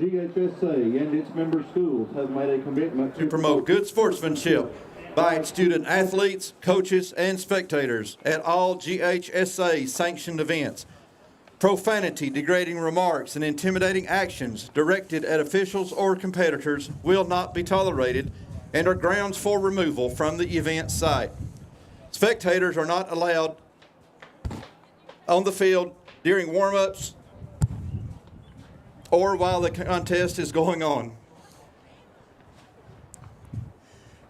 GHSA and its member schools have made a commitment to promote good sportsmanship by its student athletes, coaches, and spectators at all GHSA sanctioned events. Profanity, degrading remarks, and intimidating actions directed at officials or competitors will not be tolerated and are grounds for removal from the event site. Spectators are not allowed on the field during warm-ups or while the contest is going on.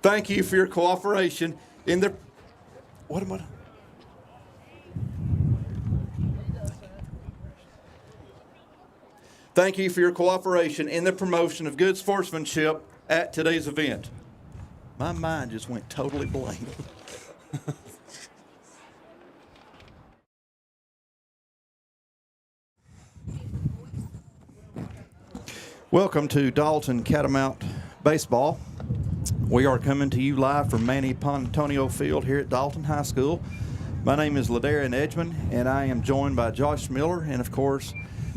Thank you for your cooperation in the... What am I... Thank you for your cooperation in the promotion of good sportsmanship at today's event. My mind just went totally blank. Welcome to Dalton Catamount Baseball. We are coming to you live from Manny Pontonio Field here at Dalton High School. My name is Ladarian Edgman, and I am joined by Josh Miller, and of course,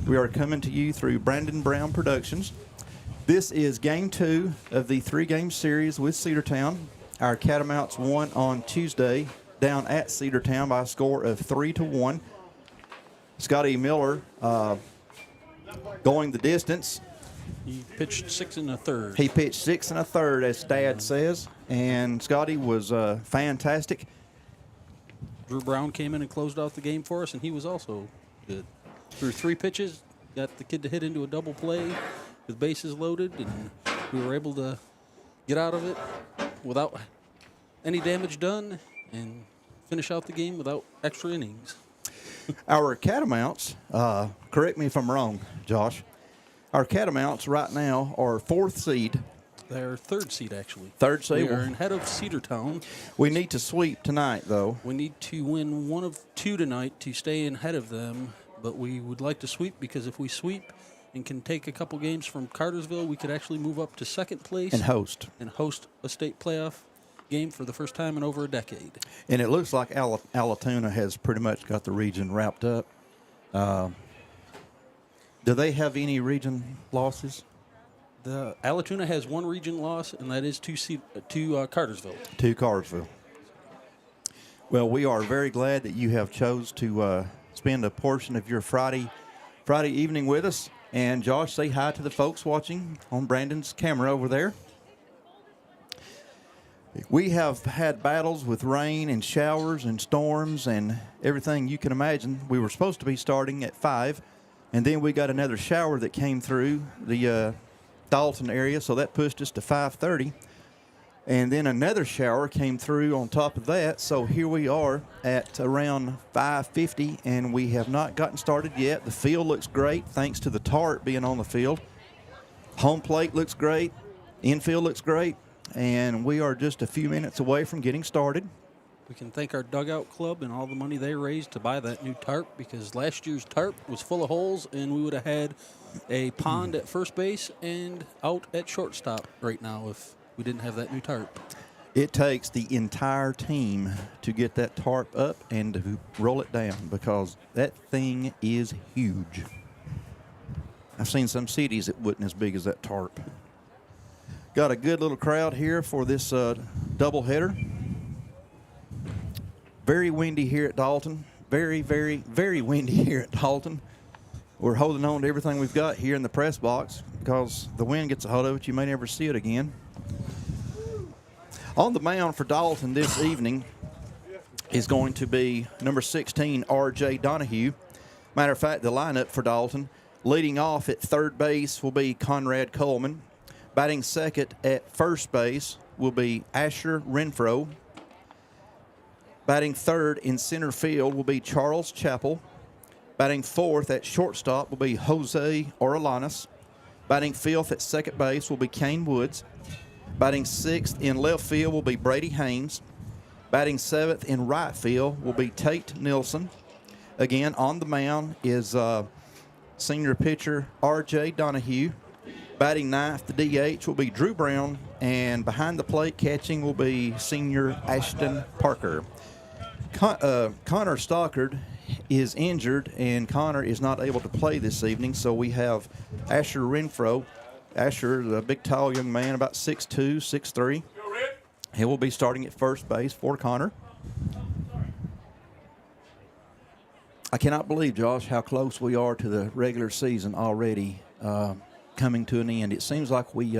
we are coming to you through Brandon Brown Productions. This is game 2 of the 3-game series with Cedartown. Our Catamounts won on Tuesday down at Cedartown by a score of 3-1. Scotty Miller going the distance. He pitched 6 1/3. He pitched 6 1/3, as Dad says, and Scotty was fantastic. Drew Brown came in and closed out the game for us, and he was also good. Threw 3 pitches, got the kid to hit into a double play with bases loaded, and we were able to get out of it without any damage done and finish out the game without extra innings. Our Catamounts, correct me if I'm wrong, Josh, our Catamounts right now are 4th seed. They're 3rd seed, actually. 3rd seed. We are ahead of Cedartown. We need to sweep tonight, though. We need to win 1 of 2 tonight to stay ahead of them, but we would like to sweep because if we sweep and can take a couple games from Cartersville, we could actually move up to 2nd place. And host a state playoff game for the first time in over a decade. And it looks like Allatoona has pretty much got the region wrapped up. Do they have any region losses? The Allatoona has 1 region loss, and that is to Cartersville. To Cartersville. Well, we are very glad that you have chose to spend a portion of your Friday evening with us. And Josh, say hi to the folks watching on Brandon's camera over there. We have had battles with rain and showers and storms and everything you can imagine. We were supposed to be starting at 5, and then we got another shower that came through the Dalton area, so that pushed us to 5:30. And then another shower came through on top of that, so here we are at around 5:50, and we have not gotten started yet. The field looks great thanks to the tarp being on the field. Home plate looks great. Infield looks great. And we are just a few minutes away from getting started. We can thank our dugout club and all the money they raised to buy that new tarp, because last year's tarp was full of holes, and we would have had a pond at first base and out at shortstop right now if we didn't have that new tarp. It takes the entire team to get that tarp up and to roll it down, because that thing is huge. I've seen some cities that wasn't as big as that tarp. Got a good little crowd here for this doubleheader. Very windy here at Dalton. Very, very, very windy here at Dalton. We're holding on to everything we've got here in the press box, because the wind gets a hold of it, you may never see it again. On the mound for Dalton this evening is going to be number 16, R.J. Donahue. Matter of fact, the lineup for Dalton, leading off at 3rd base will be Conrad Coleman. Batting second at first base will be Asher Renfro. Batting third in center field will be Charles Chappell. Batting fourth at shortstop will be Jose Orelanas. Batting fifth at second base will be Kane Woods. Batting sixth in left field will be Brady Haynes. Batting seventh in right field will be Tate Nilsson. Again, on the mound is senior pitcher R.J. Donahue. Batting ninth, the DH, will be Drew Brown, and behind the plate catching will be senior Ashton Parker. Connor Stockard, is injured, and Connor is not able to play this evening. So we have Asher Renfro. Asher is a big, tall young man, about 6'2", 6'3". He will be starting at first base for Connor. I cannot believe, Josh, how close we are to the regular season already coming to an end. It seems like we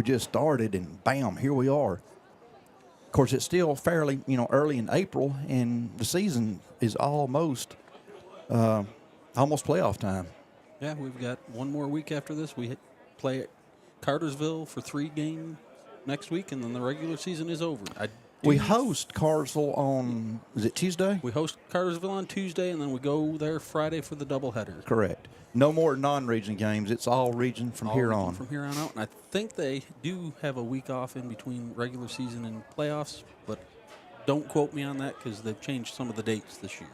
just started, and bam, here we are. Of course, it's still fairly, early in April, and the season is almost playoff time. Yeah, we've got one more week after this. We play at Cartersville for 3 games next week, and then the regular season is over. We host Cartersville on, is it Tuesday? We host Cartersville on Tuesday, and then we go there Friday for the doubleheader. Correct. No more non-region games. It's all region from here on. From here on out. And I think they do have a week off in between regular season and playoffs, but don't quote me on that because they've changed some of the dates this year.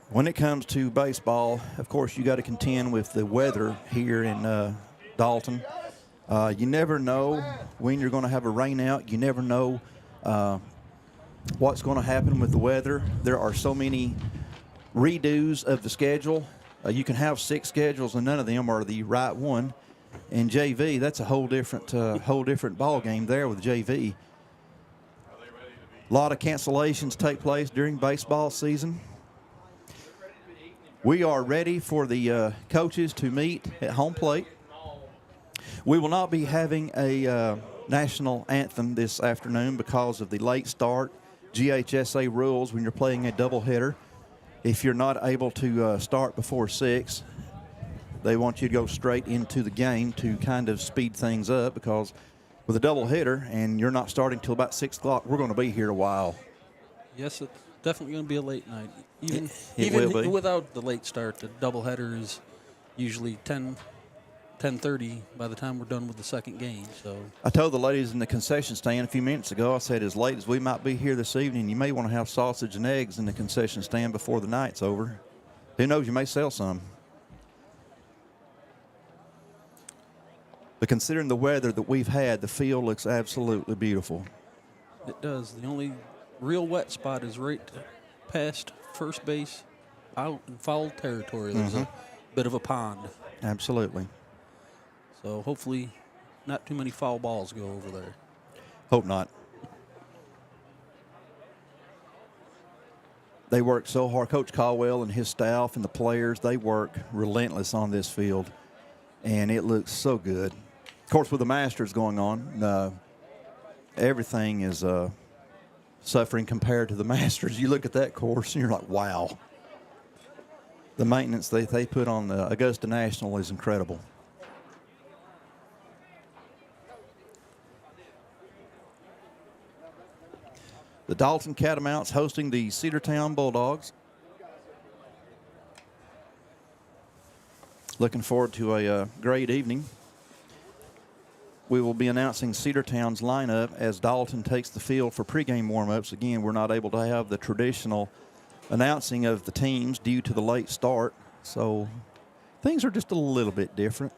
When it comes to baseball, of course, you got to contend with the weather here in Dalton. You never know when you're going to have a rain out. You never know what's going to happen with the weather. There are so many redos of the schedule. You can have 6 schedules, and none of them are the right one. And JV, that's a whole different ball game there with JV. A lot of cancellations take place during baseball season. We are ready for the coaches to meet at home plate. We will not be having a national anthem this afternoon because of the late start GHSA rules when you're playing a doubleheader. If you're not able to start before 6, they want you to go straight into the game to kind of speed things up, because with a doubleheader and you're not starting till about 6 o'clock, we're going to be here a while. Yes, it's definitely going to be a late night. It even will be. Without the late start, the doubleheader is usually 10:30 by the time we're done with the second game. So I told the ladies in the concession stand a few minutes ago, I said, as late as we might be here this evening, you may want to have sausage and eggs in the concession stand before the night's over. Who knows, you may sell some. But considering the weather that we've had, the field looks absolutely beautiful. it does. The only real wet spot is right past first base, out in foul territory. There's a bit of a pond. Absolutely. So hopefully not too many foul balls go over there. Hope not. They work so hard. Coach Caldwell and his staff and the players, they work relentless on this field, and it looks so good. Of course, with the Masters going on, everything is suffering compared to the Masters. You look at that course, and you're like, wow. The maintenance they put on the Augusta National is incredible. The Dalton Catamounts hosting the Cedartown Bulldogs. Looking forward to a great evening. We will be announcing Cedartown's lineup as Dalton takes the field for pregame warm-ups. Again, we're not able to have the traditional announcing of the teams due to the late start, so things are just a little bit different.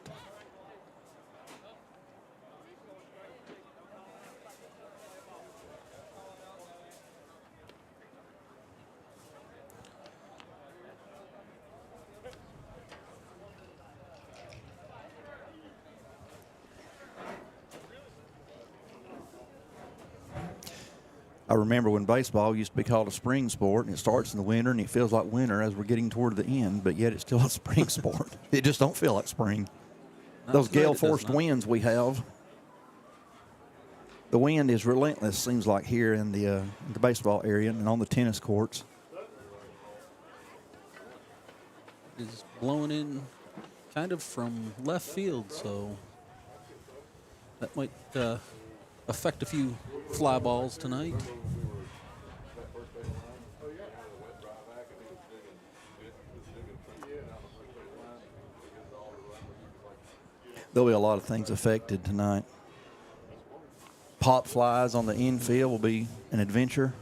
I remember when baseball used to be called a spring sport, and it starts in the winter, and it feels like winter as we're getting toward the end, but yet it's still a spring sport. It just don't feel like spring. Those gale-forced winds we have, the wind is relentless, seems like, here in the baseball area and on the tennis courts. It's blowing in kind of from left field, so that might affect a few fly balls tonight. There'll be a lot of things affected tonight. Pop flies on the infield will be an adventure.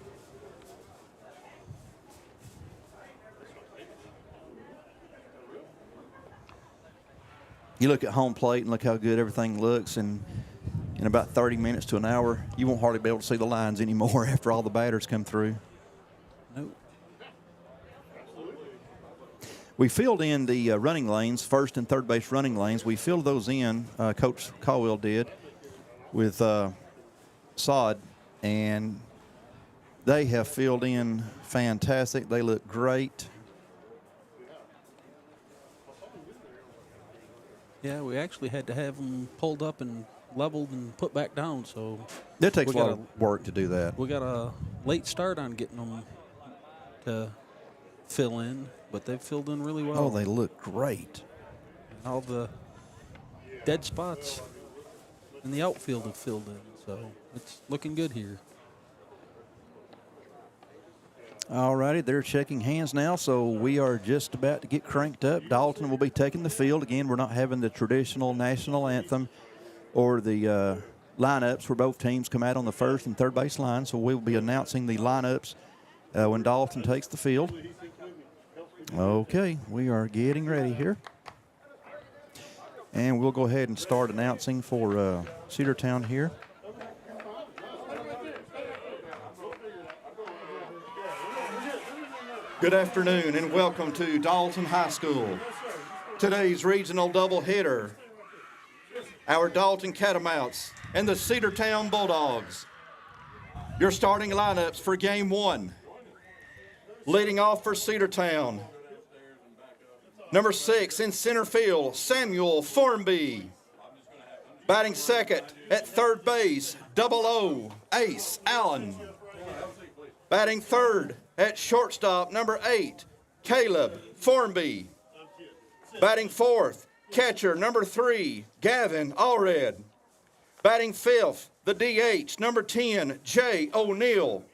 You look at home plate and look how good everything looks, and in about 30 minutes to an hour, you won't hardly be able to see the lines anymore after all the batters come through. Nope. We filled in the running lanes, first and third base running lanes. We filled those in, Coach Caldwell did, with sod, and they have filled in fantastic. They look great. Yeah, we actually had to have them pulled up and leveled and put back down. So It takes a lot of work to do that. we got a late start on getting them to fill in, but they've filled in really well. Oh, they look great. All the dead spots in the outfield have filled in, so it's looking good here. All righty, they're checking hands now, so we are just about to get cranked up. Dalton will be taking the field. Again, we're not having the traditional national anthem or the lineups where both teams come out on the first and third base line, so we'll be announcing the lineups when Dalton takes the field. Okay, we are getting ready here. And we'll go ahead and start announcing for Cedartown here. Good afternoon and welcome to Dalton High School. Today's regional doubleheader, our Dalton Catamounts and the Cedartown Bulldogs. Your starting lineups for game one. Leading off for Cedartown, number 6 in center field, Samuel Formby. Batting second at third base, 00, Ace Allen. Batting third at shortstop, number 8, Caleb Formby. Batting fourth, catcher, number 3, Gavin Allred. Batting fifth, the DH, number 10, Jay O'Neill.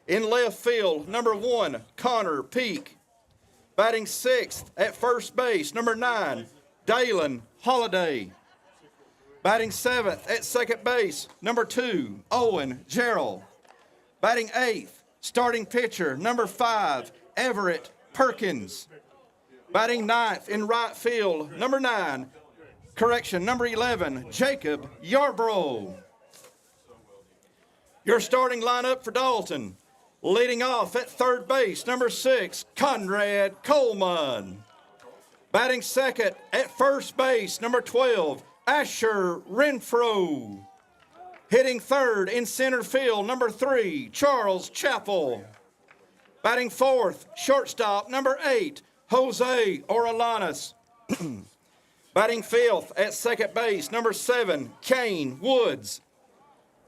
In left field, number 1, Connor Peak. Batting sixth at first base, number 9, Dalen Holiday. Batting seventh at second base, number 2, Owen Gerald. Batting eighth, starting pitcher, number 5, Everett Perkins. Batting ninth in right field, number 11, Jacob Yarbrough. Your starting lineup for Dalton. Leading off at third base, number 6, Conrad Coleman. Batting second at first base, number 12, Asher Renfro. Hitting third in center field, number 3, Charles Chappell. Batting fourth, shortstop, number 8, Jose Orelanas. Batting fifth at second base, number 7, Kane Woods.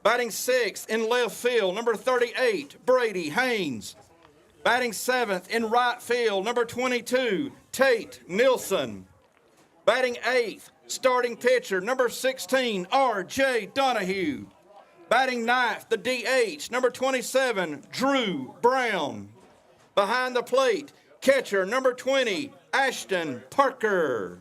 Batting sixth in left field, number 38, Brady Haynes. Batting seventh in right field, number 22, Tate Nilsson. Batting eighth, starting pitcher, number 16, R.J. Donahue. Batting ninth, the DH, number 27, Drew Brown. Behind the plate, catcher, number 20, Ashton Parker.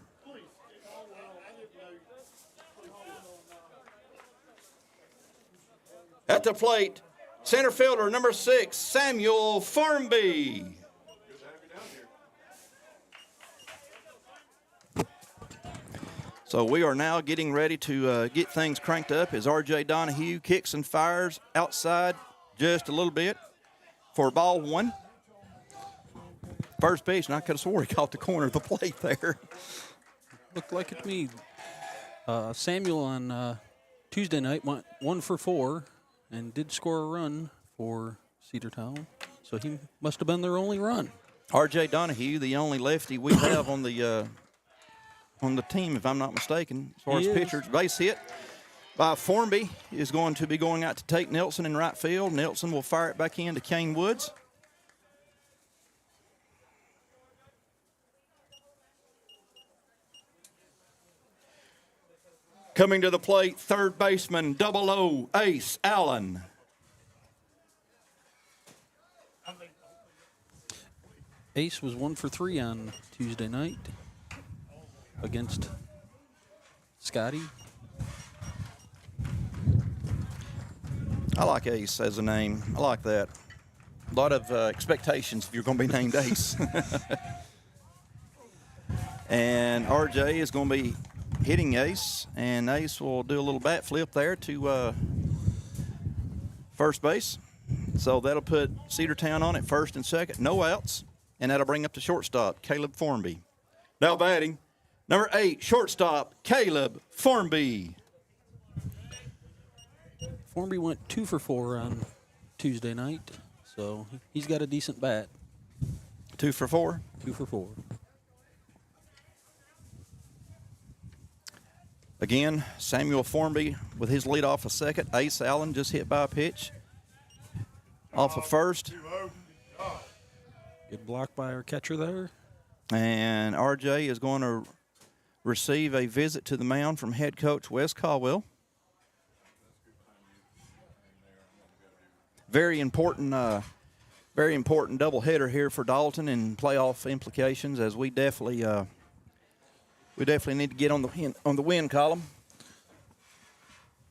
At the plate, center fielder, number 6, Samuel Formby. So we are now getting ready to get things cranked up as R.J. Donahue kicks and fires outside just a little bit for ball 1. First base, and I could have swore he caught the corner of the plate there. Looked like it to me. Samuel on Tuesday night went 1 for 4 and did score a run for Cedartown. So he must have been their only run. R.J. Donahue, the only lefty we have on the team, if I'm not mistaken, as far as pitchers. Base hit by Formby is going to be going out to Tate Nelson in right field. Nelson will fire it back in to Kane Woods. Coming to the plate, third baseman, 00, Ace Allen. Ace was 1 for 3 on Tuesday night against Scotty. I like Ace as a name. I like that. A lot of expectations if you're going to be named Ace. And RJ is going to be hitting Ace, and Ace will do a little bat flip there to first base. So that'll put Cedartown on at first and second. No outs. and that'll bring up the shortstop, Caleb Formby. Now batting, number 8, shortstop, Caleb Formby. Formby went 2 for 4 on Tuesday night, so he's got a decent bat. 2 for 4? 2 for 4. Again, Samuel Formby with his lead off a second. Ace Allen just hit by a pitch. Off of first. Good block by our catcher there. And RJ is going to receive a visit to the mound from head coach Wes Caldwell. Very important doubleheader here for Dalton and playoff implications, as we definitely need to get on the win column.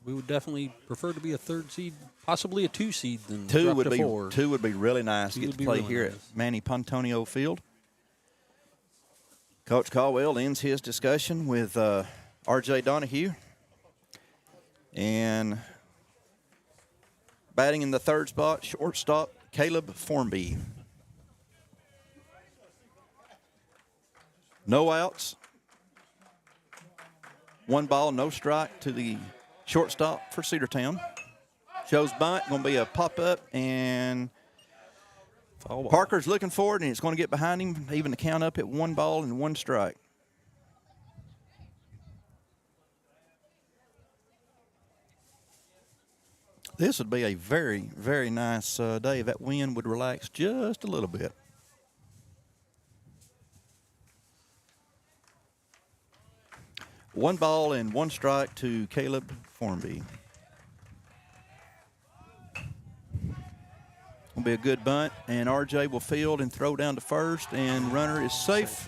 We would definitely prefer to be a 3rd seed, possibly a 2 seed, than 2 drop would to be 4. 2 would be really nice to Two get would to be play really here nice. at Manny Pontonio Field. Coach Caldwell ends his discussion with R.J. Donahue. And batting in the 3rd spot, shortstop, Caleb Formby. No outs. 1 ball, no strike to the shortstop for Cedartown. Shows bunt, going to be a pop-up, and Parker's looking for it, and it's going to get behind him, even to count up at 1 ball and 1 strike. This would be a very, very nice day. That wind would relax just a little bit. One ball and 1 strike to Caleb Formby. Will be a good bunt, and RJ will field and throw down to first, and runner is safe.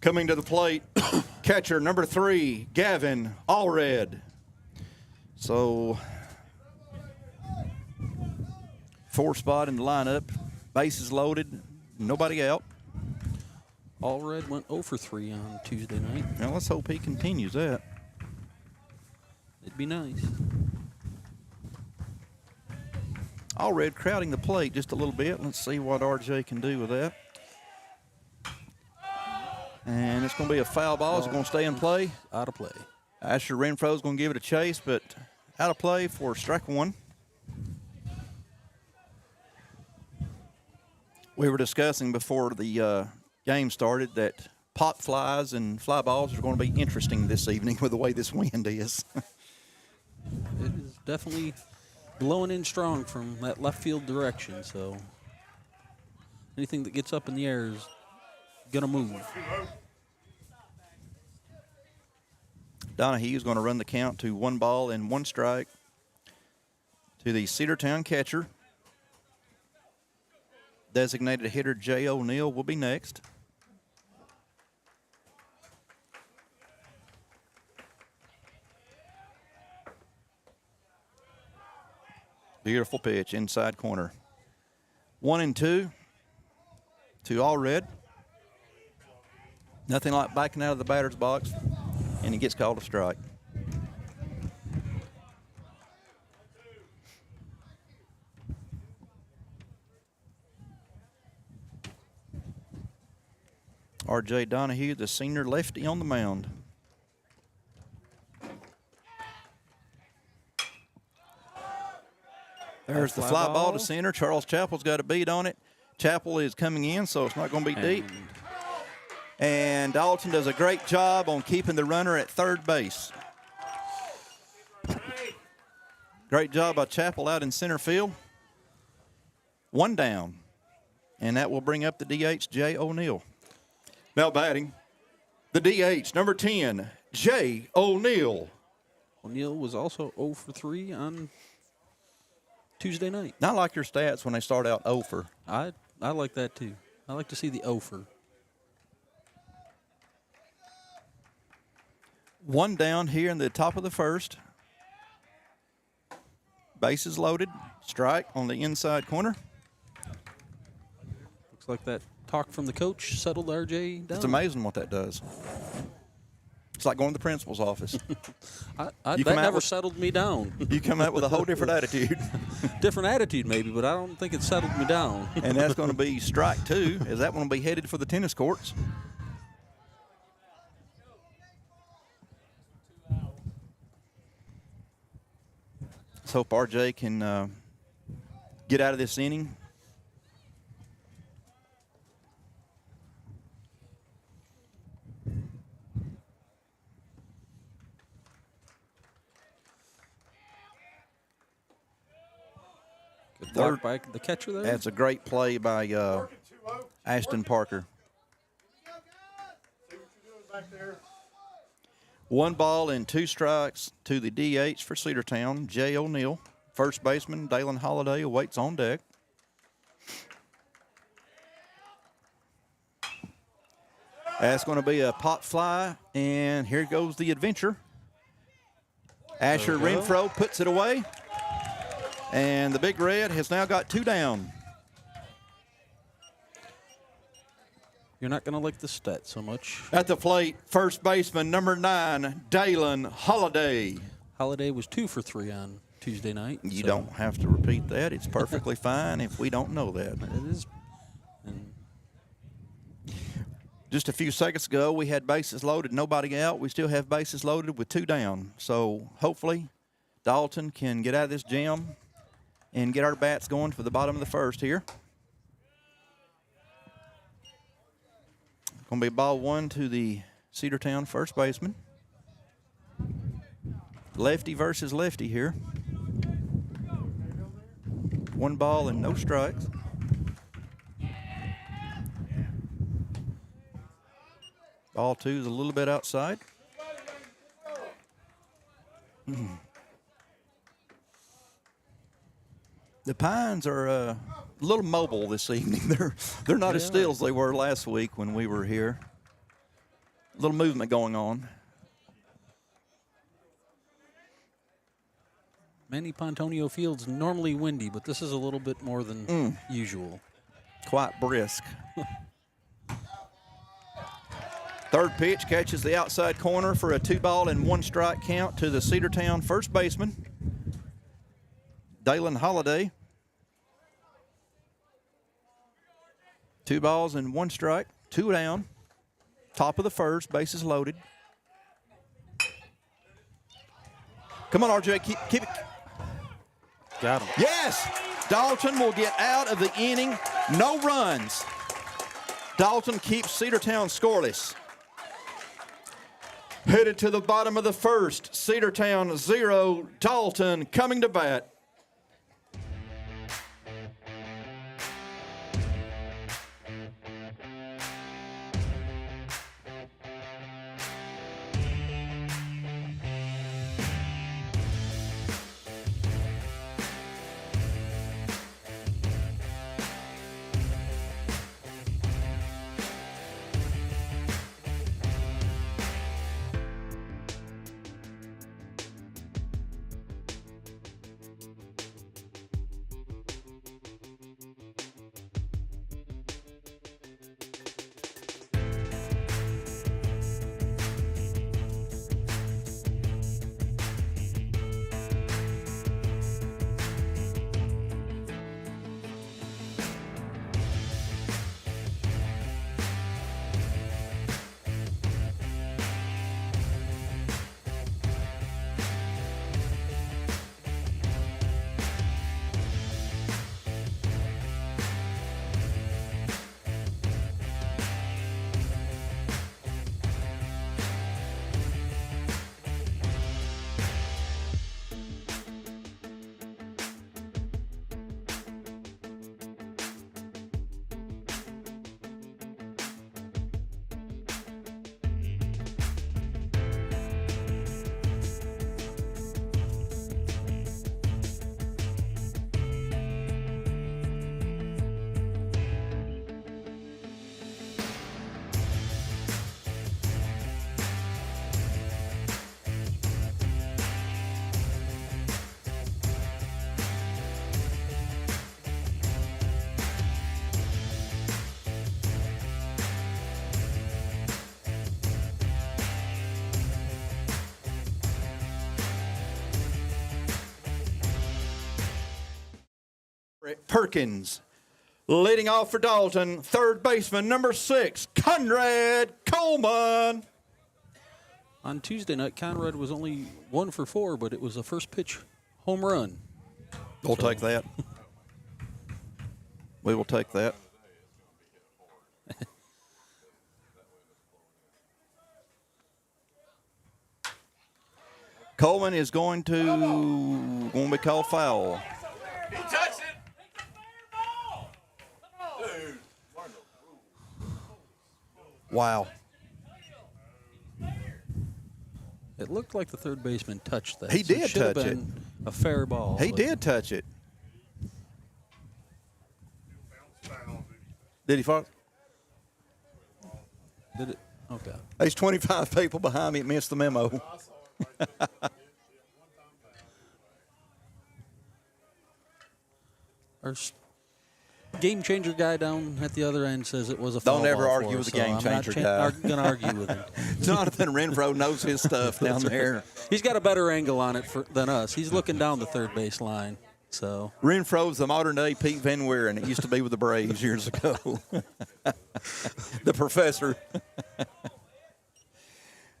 Coming to the plate, catcher number 3, Gavin Allred. So 4 spot in the lineup, bases loaded, nobody out. Allred went 0 for 3 on Tuesday night. Now let's hope he continues that. It'd be nice. Allred crowding the plate just a little bit. Let's see what RJ can do with that. And it's going to be a foul ball. Is it going to stay in play? Out of play. Asher Renfro's going to give it a chase, but out of play for strike 1. We were discussing before the game started that pop flies and fly balls are going to be interesting this evening with the way this wind is. It is definitely blowing in strong from that left field direction, so anything that gets up in the air is going to move. Donahue is going to run the count to 1 ball and 1 strike to the Cedartown catcher. Designated hitter Jay O'Neill will be next. Beautiful pitch, inside corner. 1-2 to Allred. Nothing like backing out of the batter's box, and he gets called a strike. R.J. Donahue, the senior lefty on the mound. There's the fly ball to center. Charles Chappell's got a beat on it. Chappell is coming in, so it's not going to be deep. And Dalton does a great job on keeping the runner at 3rd base. Great job by Chappell out in center field. 1 down. And that will bring up the DH, Jay O'Neill. Now batting, the DH, number 10, Jay O'Neill. O'Neill was also 0 for 3 on Tuesday night. Not like your stats when they start out 0 for. I like that too. I like to see the 0 for. 1 down here in the top of the 1st. Bases loaded. Strike on the inside corner. Looks like that talk from the coach settled RJ down. It's amazing what that does. It's like going to the principal's office. That come out never with- settled me down. You come out with a whole different attitude. Different attitude maybe, but I don't think it settled me down. And that's going to be strike 2, as that one will be headed for the tennis courts. Let's hope RJ can get out of this inning. Good block by the catcher there. That's a great play by Ashton Parker. 1 ball and 2 strikes to the DH for Cedartown, Jay O'Neill. First baseman Dalen Holliday awaits on deck. That's going to be a pop fly, and here goes the adventure. Asher Renfro puts it away, and the Big Red has now got 2 down. You're not going to like the stat so much. At the plate, first baseman number 9, Dalen Holliday. Holiday was 2 for 3 on Tuesday night. You so don't have to repeat that. It's perfectly fine if we don't know that. It is. And Just a few seconds ago, we had bases loaded, nobody out. We still have bases loaded with 2 down. So hopefully Dalton can get out of this jam and get our bats going for the bottom of the first here. Going to be ball 1 to the Cedartown first baseman. Lefty versus lefty here. 1 ball and no strikes. Ball 2 is a little bit outside. The Pines are a little mobile this evening. They're not as still as they were last week when we were here. A little movement going on. Manny Pontonio Field's normally windy, but this is a little bit more than usual. Quite brisk. Third pitch catches the outside corner for a 2 ball and 1 strike count to the Cedartown first baseman, Dalen Holliday. 2 balls and 1 strike, 2 down. Top of the first, bases loaded. Come on, RJ, keep it. Got him. Yes! Dalton will get out of the inning. No runs. Dalton keeps Cedartown scoreless. Headed to the bottom of the first. Cedartown 0, Dalton coming to bat. Perkins. Leading off for Dalton, third baseman, number 6, Conrad Coleman. On Tuesday night, Conrad was only 1 for 4, but it was a first pitch home run. We'll take that. We will take that. Coleman is going to be called foul. He touched it. Wow. It looked like the third baseman touched that. He so did should have touch been a fair ball. He but did touch it. Did he fall? Did it? Okay. There's 25 people behind me that missed the memo. Our game changer guy down at the other end says it was a foul Don't ever ball argue for with us, the game so I'm changer not guy. going to argue with him. Jonathan Renfro knows his stuff down there. He's got a better angle on it than us. He's looking down the third base line. So Renfro's the modern-day Pete Van Wieren. It used to be with the Braves years ago. The professor.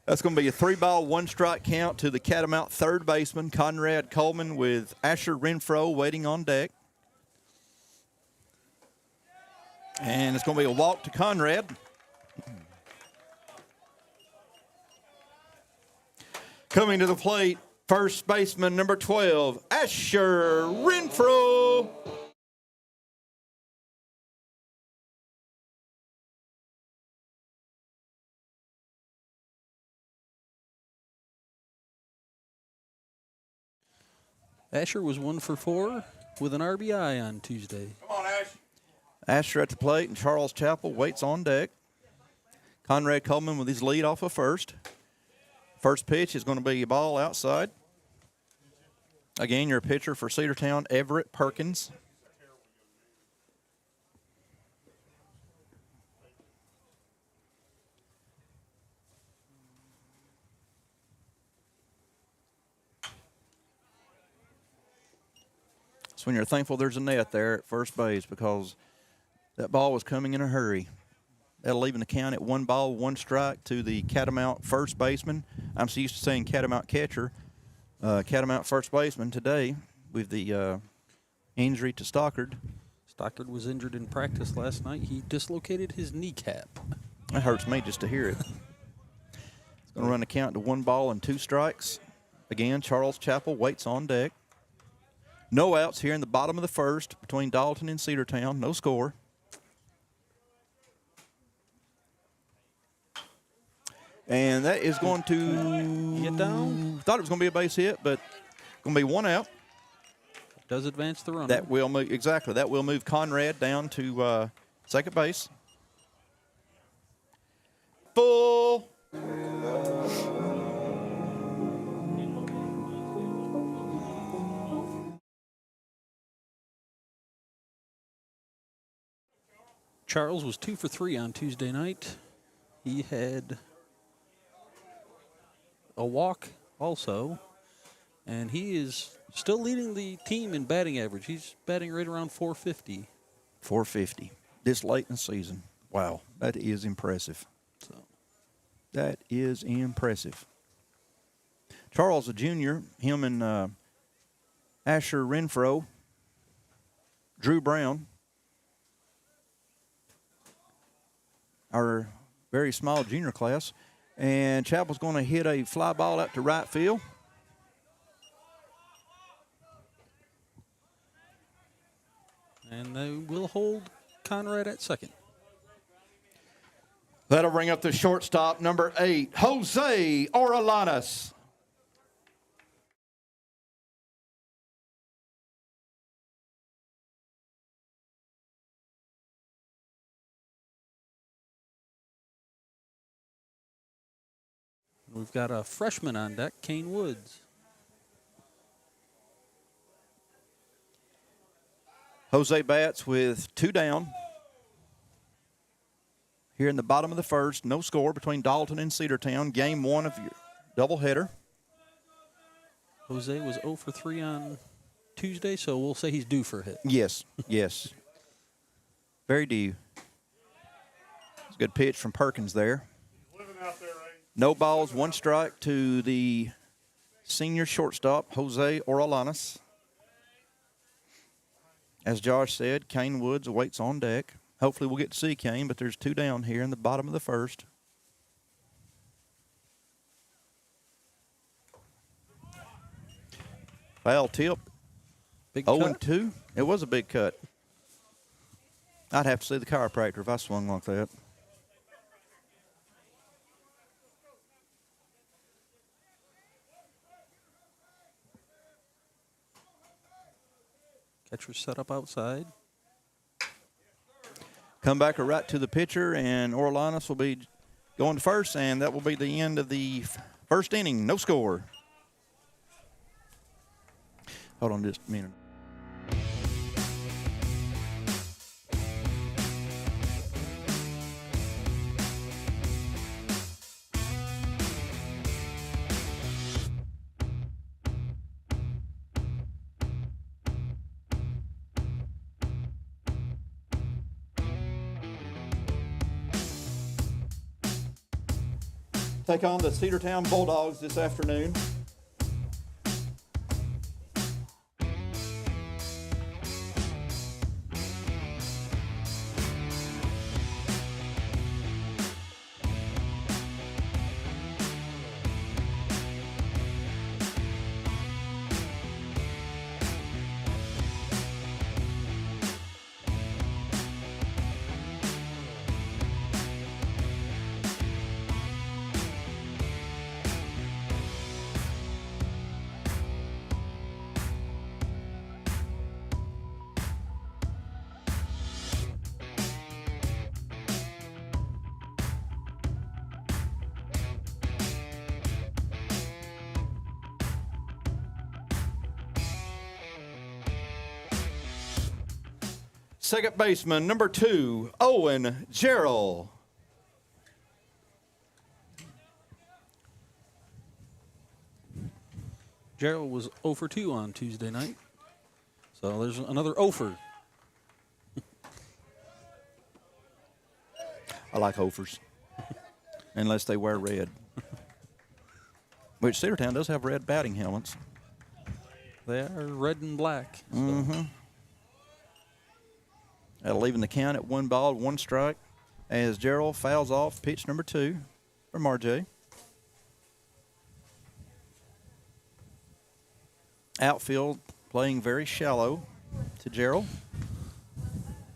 That's going to be a 3-ball, 1-strike count to the Catamount third baseman, Conrad Coleman, with Asher Renfro waiting on deck. And it's going to be a walk to Conrad. Coming to the plate, first baseman, number 12, Asher Renfro. Asher was 1 for 4 with an RBI on Tuesday. Come on, Ash. Asher at the plate, and Charles Chappell waits on deck. Conrad Coleman with his lead off of first. First pitch is going to be a ball outside. Again, your pitcher for Cedartown, Everett Perkins. So when you're thankful there's a net there at first base, because that ball was coming in a hurry. That'll leave the count at 1 ball, 1 strike to the Catamount first baseman. I'm so used to saying Catamount catcher. Catamount first baseman today with the injury to Stockard. Stockard was injured in practice last night. He dislocated his kneecap. That hurts me just to hear it. It's going to run the count to 1 ball and 2 strikes. Again, Charles Chappell waits on deck. No outs here in the bottom of the first between Dalton and Cedartown. No score. And that is going to Get down. Thought it was going to be a base hit, but going to be 1 out. Does advance the runner. That will move exactly. That will move Conrad down to second base. Full. Charles was 2 for 3 on Tuesday night. He had a walk also, and he is still leading the team in batting average. He's batting right around 450. 450 this late in the season. Wow, that is impressive. So That is impressive. Charles, a junior, him and Asher Renfro, Drew Brown, our very small junior class. And Chappell's going to hit a fly ball out to right field. and they will hold Conrad at second. That'll bring up the shortstop, number 8, Jose Orelanas. We've got a freshman on deck, Kane Woods. Jose bats with 2 down. Here in the bottom of the first, no score between Dalton and Cedartown. Game 1 of your doubleheader. Jose was 0 for 3 on Tuesday, so we'll say he's due for a hit. Yes, yes. Very due. It's a good pitch from Perkins there. No balls, 1 strike to the senior shortstop, Jose Orellana. As Josh said, Kane Woods awaits on deck. Hopefully we'll get to see Kane, but there's 2 down here in the bottom of the first. Foul tip. Big 0-2. It was a big cut. I'd have to see the chiropractor if I swung like that. Catcher set up outside. Come back right to the pitcher, and Orellana will be going to first, and that will be the end of the first inning. No score. Hold on just a minute. Take on the Cedartown Bulldogs this afternoon. Second baseman, number 2, Owen Gerald. Gerald was 0 for 2 on Tuesday night. So there's another 0 for. I like Hofers, unless they wear red. Which Cedartown does have red batting helmets. They are red and black. So. Mm-hmm. That'll leave the count at 1 ball, 1 strike, as Gerald fouls off pitch number 2 from RJ. Outfield playing very shallow to Gerald.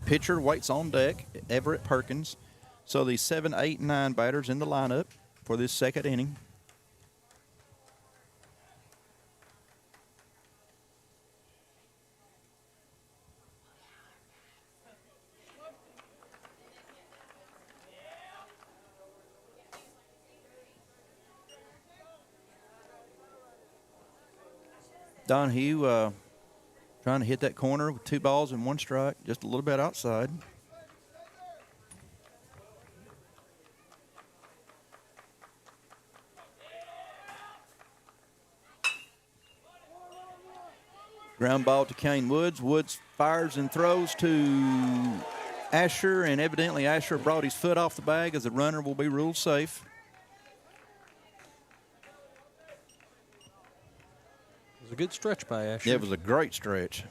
Pitcher waits on deck, Everett Perkins. So the 7, 8, 9 batters in the lineup for this second inning. Donahue trying to hit that corner with 2 balls and 1 strike, just a little bit outside. Ground ball to Kane Woods. Woods fires and throws to Asher, and evidently Asher brought his foot off the bag as the runner will be ruled safe. It was a good stretch by Asher. Yeah, it was a great stretch.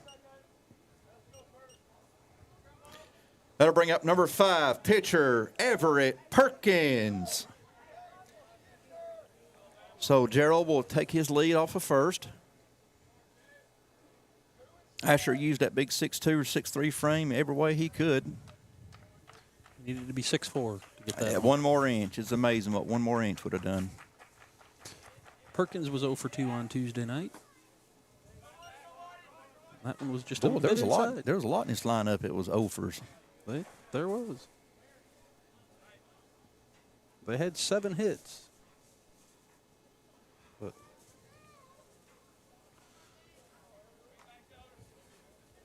That'll bring up number 5, pitcher Everett Perkins. So Gerald will take his lead off of first. Asher used that big 6'2" or 6'3" frame every way he could. Needed to be 6'4" to get that. One more inch. It's amazing what 1 more inch would have done. Perkins was 0 for 2 on Tuesday night. That one was just Boy, a there was bit a lot. inside. There was a lot in this lineup. It was overs. There was. They had 7 hits. But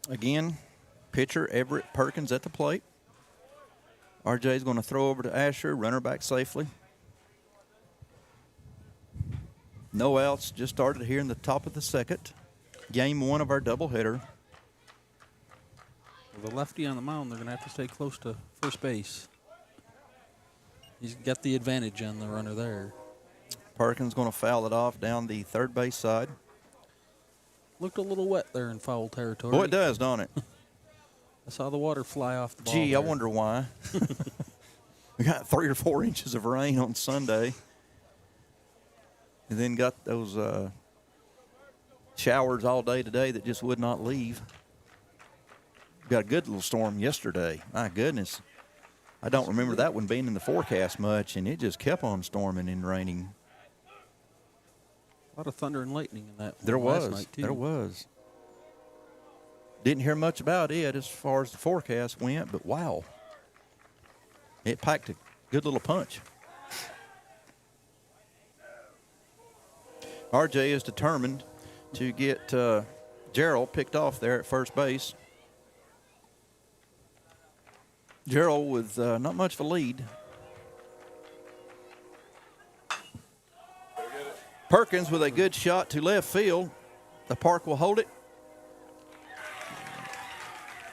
again, pitcher Everett Perkins at the plate. RJ is going to throw over to Asher, runner back safely. No outs, just started here in the top of the second. Game 1 of our doubleheader. With the lefty on the mound, they're going to have to stay close to first base. He's got the advantage on the runner there. Perkins going to foul it off down the third base side. Looked a little wet there in foul territory. Boy, it does, don't it? I saw the water fly off the ball. Gee, there. I wonder why. We got 3 or 4 inches of rain on Sunday. And then got those showers all day today that just would not leave. Got a good little storm yesterday. My goodness. I don't remember that one being in the forecast much, and it just kept on storming and raining. A lot of thunder and lightning in that one There last was. night, too. There was. Didn't hear much about it as far as the forecast went, but wow. It packed a good little punch. RJ is determined to get Gerald picked off there at first base. Gerald with not much of a lead. Perkins with a good shot to left field. The park will hold it.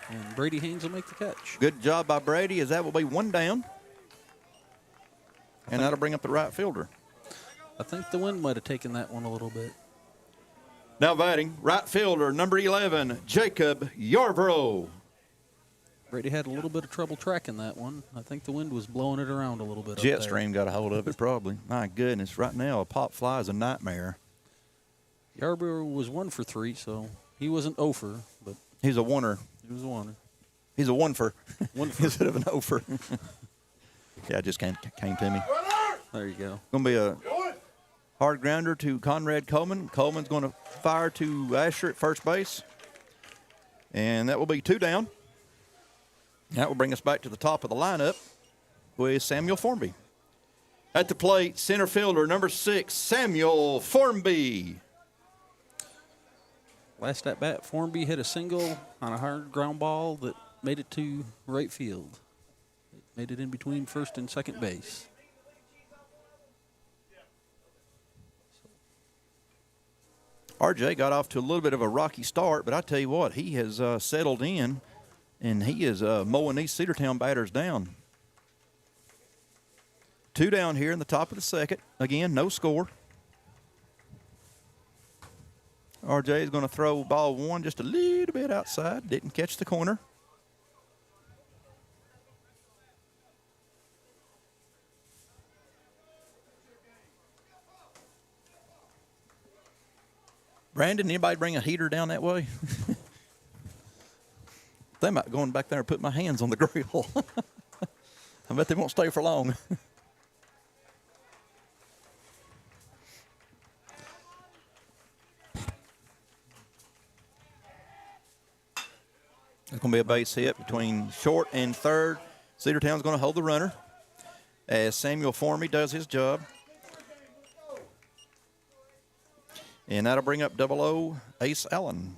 And Brady Haynes will make the catch. Good job by Brady, as that will be 1 down. And that'll bring up the right fielder. I think the wind might have taken that one a little bit. Now batting, right fielder, number 11, Jacob Yarbrough. Brady had a little bit of trouble tracking that one. I think the wind was blowing it around a little bit. Jetstream got a hold of it probably. My goodness, right now a pop fly is a nightmare. Yarbrough was 1 for 3, so he wasn't over, but He's a oneer. he was a one. He's a one-for. One-for. Instead of an over. Yeah, it just came to me. There you go. Going to be a hard grounder to Conrad Coleman. Coleman's going to fire to Asher at first base. And that will be 2 down. That will bring us back to the top of the lineup with Samuel Formby. At the plate, center fielder, number 6, Samuel Formby. Last at bat, Formby hit a single on a hard ground ball that made it to right field. It made it in between first and second base. RJ got off to a little bit of a rocky start, but I tell you what, he has settled in, and he is mowing these Cedartown batters down. 2 down here in the top of the second. Again, no score. RJ is going to throw ball 1 just a little bit outside. Didn't catch the corner. Brandon, anybody bring a heater down that way? They might go back there and put my hands on the grill. I bet they won't stay for long. It's going to be a base hit between short and third. Cedartown's going to hold the runner as Samuel Formby does his job. And that'll bring up 00 Ace Allen.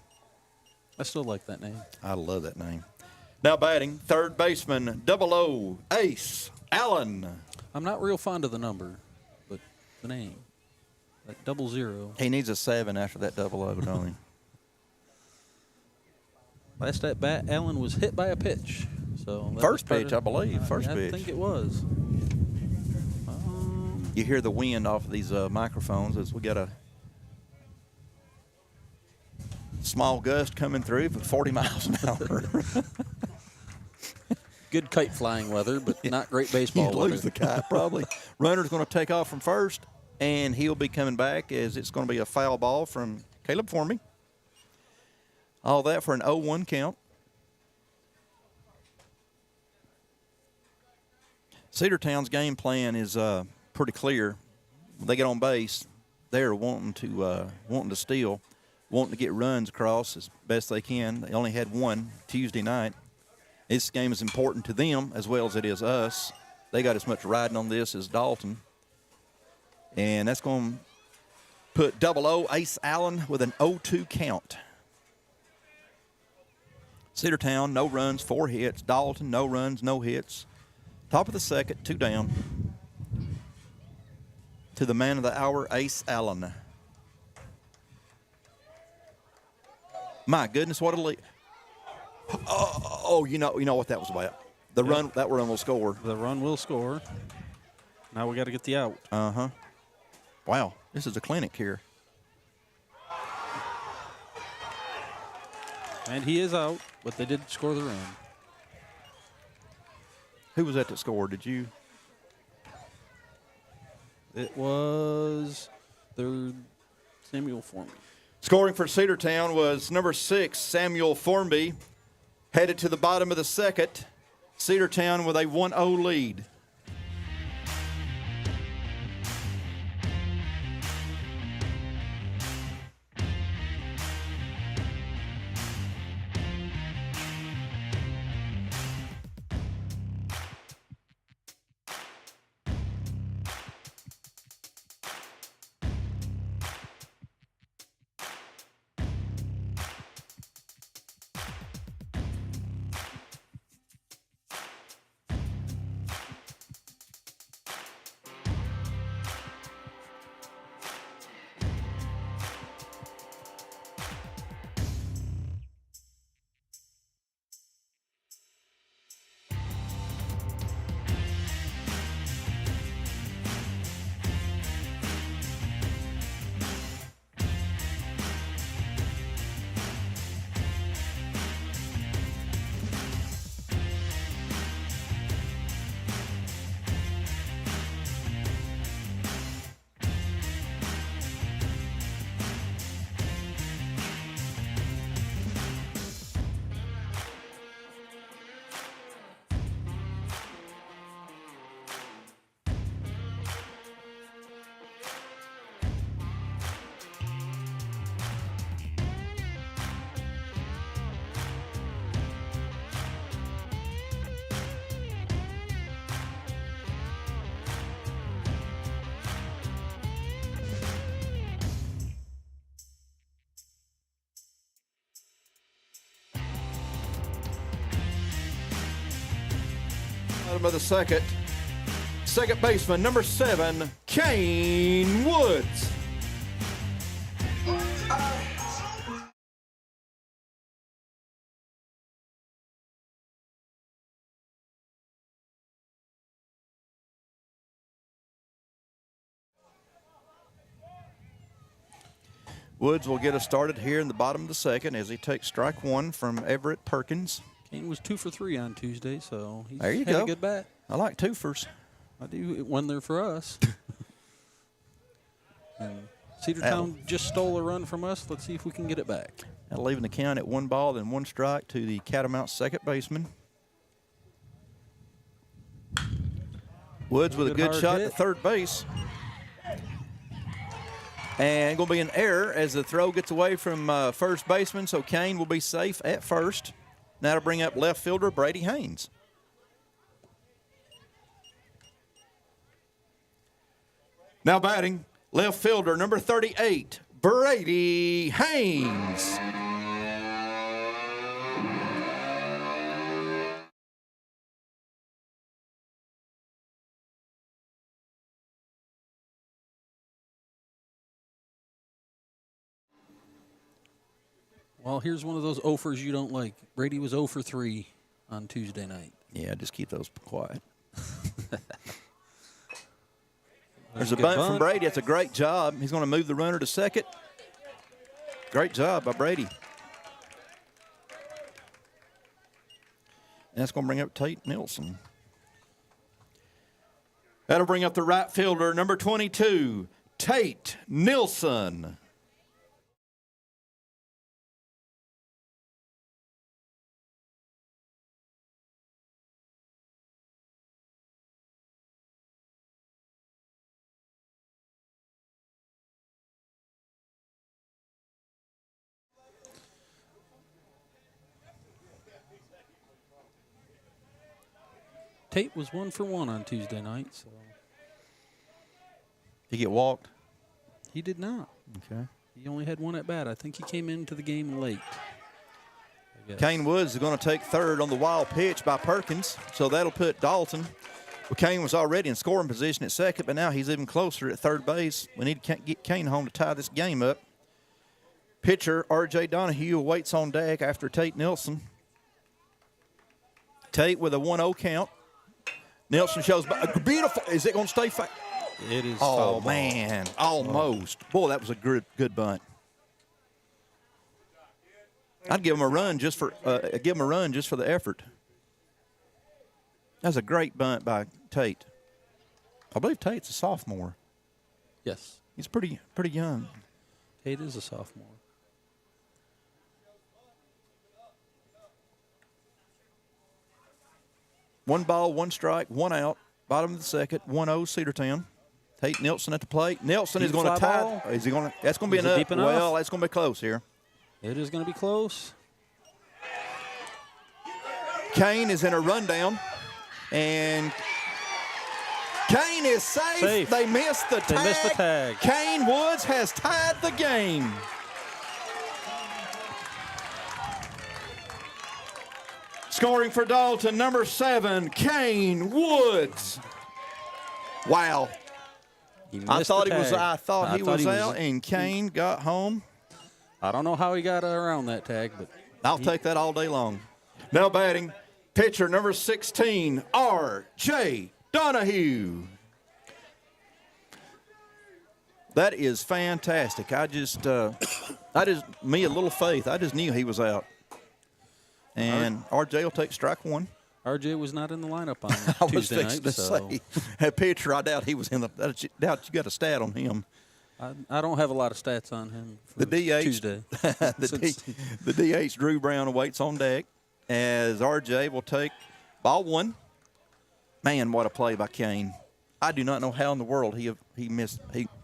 I still like that name. I love that name. Now batting, third baseman, 00 Ace Allen. I'm not real fond of the number, but the name, that 00. He needs a 7 after that 00, don't he? Last at bat, Allen was hit by a pitch. So that First was part pitch, of- I believe. First I pitch. think it was. You hear the wind off of these microphones as we got a small gust coming through for 40 miles an hour. Good kite flying weather, but not great baseball You weather. lose the kite probably. Runner's going to take off from first, and he'll be coming back as it's going to be a foul ball from Caleb Formby. All that for an 0-1 count. Cedartown's game plan is pretty clear. When they get on base, they're wanting to steal, wanting to get runs across as best they can. They only had 1 Tuesday night. This game is important to them as well as it is us. They got as much riding on this as Dalton. And that's going to put 00 Ace Allen with an 0-2 count. Cedartown, no runs, 4 hits. Dalton, no runs, no hits. Top of the second, 2 down. To the man of the hour, Ace Allen. My goodness, what a lead. Oh, you know what that was about. That run will score. The run will score. Now we got to get the out. Uh-huh. Wow, this is a clinic here. And he is out, but they did score the run. Who was that scored? Did you? It was Samuel Formby. Scoring for Cedartown was number 6, Samuel Formby. Headed to the bottom of the second. Cedartown with a 1-0 lead. Bottom of the second. Second baseman, number 7, Kane Woods. Woods will get us started here in the bottom of the second as he takes strike 1 from Everett Perkins. Kane was 2 for 3 on Tuesday, so he's There you had go. a good bat. I like twofers. I do when they're for us. And Cedartown just stole a run from us. Let's see if we can get it back. That'll leaving the count at 1 ball and 1 strike to the Catamounts second baseman. Woods with a good hard shot hit. to third base. And going to be an error as the throw gets away from first baseman, so Kane will be safe at first. Now to bring up left fielder Brady Haynes. Now batting, left fielder number 38, Brady Haynes. Well, here's one of those offers you don't like. Brady was 0 for 3 on Tuesday night. Yeah, just keep those quiet. There's a good bunt from bunt. Brady. That's a great job. He's going to move the runner to second. Great job by Brady. And that's going to bring up Tate Nilsson. That'll bring up the right fielder, number 22, Tate Nilsson. Tate was 1 for 1 on Tuesday night, so He get walked? he did not. Okay. He only had 1 at bat. I think he came into the game late. I guess. Kane Woods is going to take third on the wild pitch by Perkins, so that'll put Dalton. Well, Kane was already in scoring position at second, but now he's even closer at third base. We need to get Kane home to tie this game up. Pitcher R.J. Donahue waits on deck after Tate Nilsson. Tate with a 1-0 count. Nilsson shows beautiful. Is it going to stay fast? It is. Oh, foul ball. man. Almost. Boy, that was a good bunt. I'd give him a run just for the effort. That's a great bunt by Tate. I believe Tate's a sophomore. Yes. He's pretty young. Tate is a sophomore. One ball, one strike, one out. Bottom of the second, 1-0 Cedartown. Tate Nilsson at the plate. Nilsson is going to tie. Is he going to? That's going to be enough. Well, that's going to be close here. It is going to be close. Kane is in a rundown, and Kane is safe. They missed the tag. They missed the tag. Kane Woods has tied the game. Scoring for Dalton, number 7, Kane Woods. Wow. I thought he was out, and Kane got home. I don't know how he got around that tag, but I'll take that all day long. Now batting, pitcher number 16, R.J. Donahue. That is fantastic. Me a little faith. I just knew he was out. And R.J. will take strike one. R.J. was not in the lineup on I was Tuesday fixing night. to say, that pitcher, I doubt he was in the. Doubt you got a stat on him. I don't have a lot of stats on him for The DH, Tuesday. the DH, Drew Brown, awaits on deck as R.J. will take ball one. Man, what a play by Kane. I do not know how in the world he made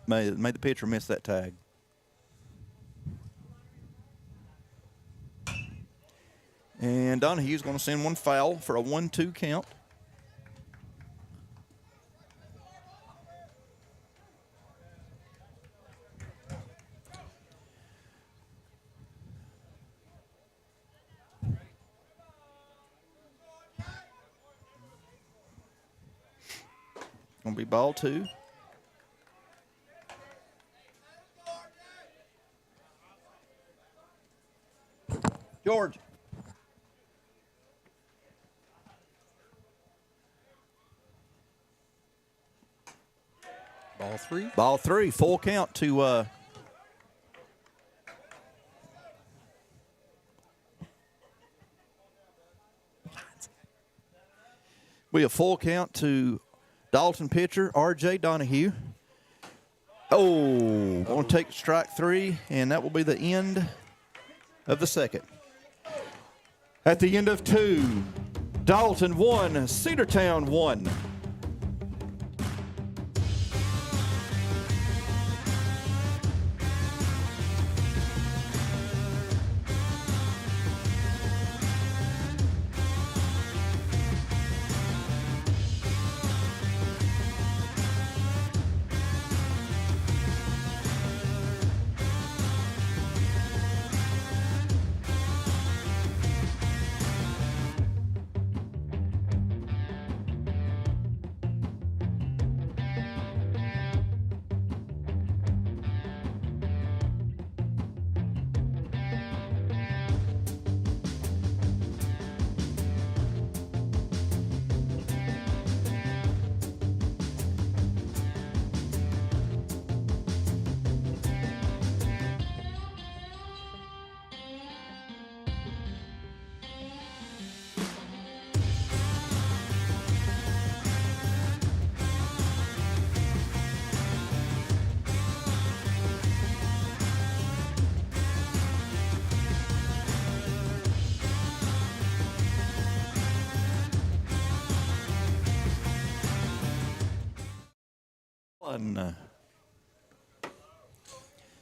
the pitcher miss that tag. And Donahue's going to send one foul for a 1-2 count. Going to be ball 2. George. Ball 3. Ball 3, full count to be a full count to Dalton pitcher R.J. Donahue. Oh, going to take strike 3, and that will be the end of the second. At the end of 2, Dalton 1, Cedartown 1.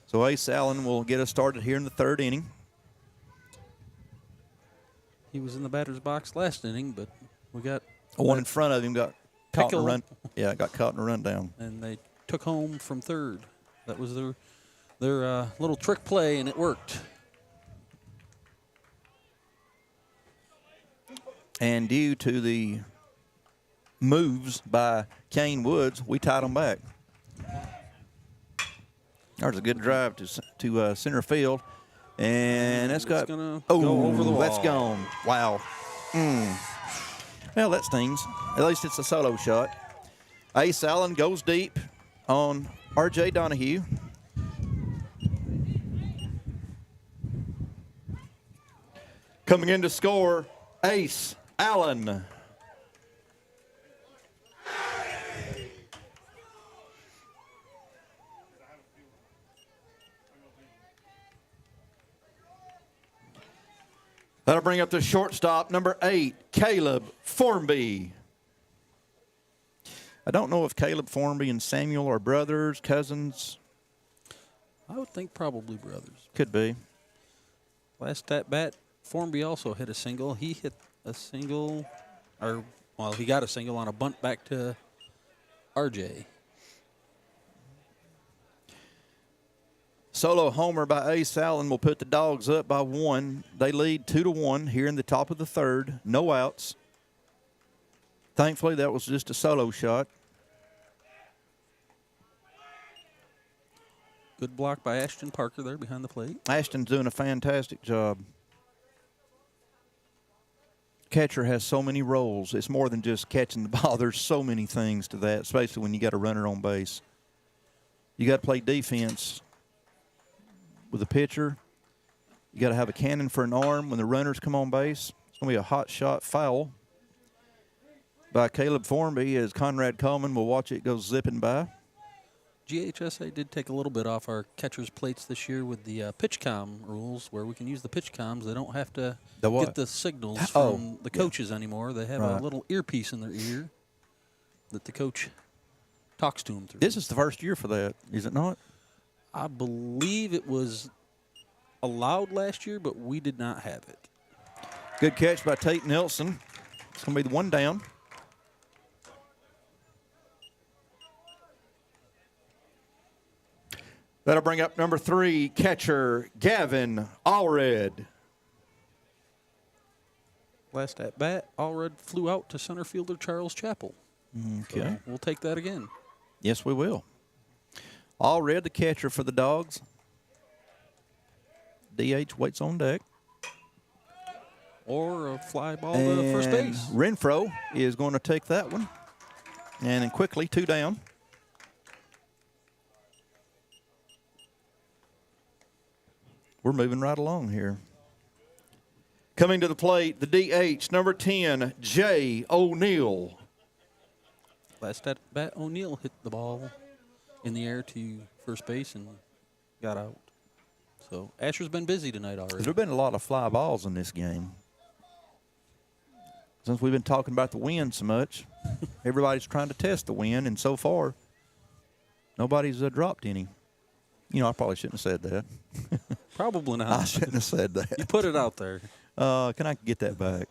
So Ace Allen will get us started here in the 3rd inning. He was in the batter's box last inning, but we got one in front of him got caught in a run. Yeah, got caught in a rundown. And they took home from 3rd. That was their little trick play, and it worked. And due to the moves by Kane Woods, we tied them back. There's a good drive to center field. And that's got gonna go over the wall. That's gone. Wow. Well, that stings. At least it's a solo shot. Ace Allen goes deep on R.J. Donahue. Coming in to score, Ace Allen. That'll bring up the shortstop, number 8, Caleb Formby. I don't know if Caleb Formby and Samuel are brothers, cousins. I would think probably brothers. Could be. Last at bat, Formby also hit a single. He hit a single, he got a single on a bunt back to RJ. Solo homer by Ace Allen will put the Dogs up by 1. They lead 2-1 here in the top of the third. No outs. Thankfully, that was just a solo shot. Good block by Ashton Parker there behind the plate. Ashton's doing a fantastic job. Catcher has so many roles. It's more than just catching the ball. There's so many things to that, especially when you got a runner on base. You got to play defense with a pitcher. You got to have a cannon for an arm when the runners come on base. It's going to be a hot shot foul by Caleb Formby as Conrad Coleman will watch it go zipping by. GHSA did take a little bit off our catchers' plates this year with the pitch-com rules, where we can use the pitch-coms. They don't have to get the signals from the coaches anymore. They have a little earpiece in their ear that the coach talks to them through. This is the first year for that, is it not? I believe it was allowed last year, but we did not have it. Good catch by Tate Nelson. It's going to be the one down. That'll bring up number 3, catcher Gavin Allred. Last at bat, Allred flew out to center fielder Charles Chappell. Okay. So we'll take that again. Yes, we will. Allred, the catcher for the Dogs. DH waits on deck. Or a fly ball to first base. Renfro is going to take that one. And then quickly, 2 down. We're moving right along here. Coming to the plate, the DH, number 10, Jay O'Neill. Last at bat, O'Neill hit the ball in the air to first base and got out. So Asher's been busy tonight already. There have been a lot of fly balls in this game. Since we've been talking about the wind so much, everybody's trying to test the wind, and so far, nobody's dropped any. You know, I probably shouldn't have said that. Probably not. I shouldn't have said that. You put it out there. Can I get that back?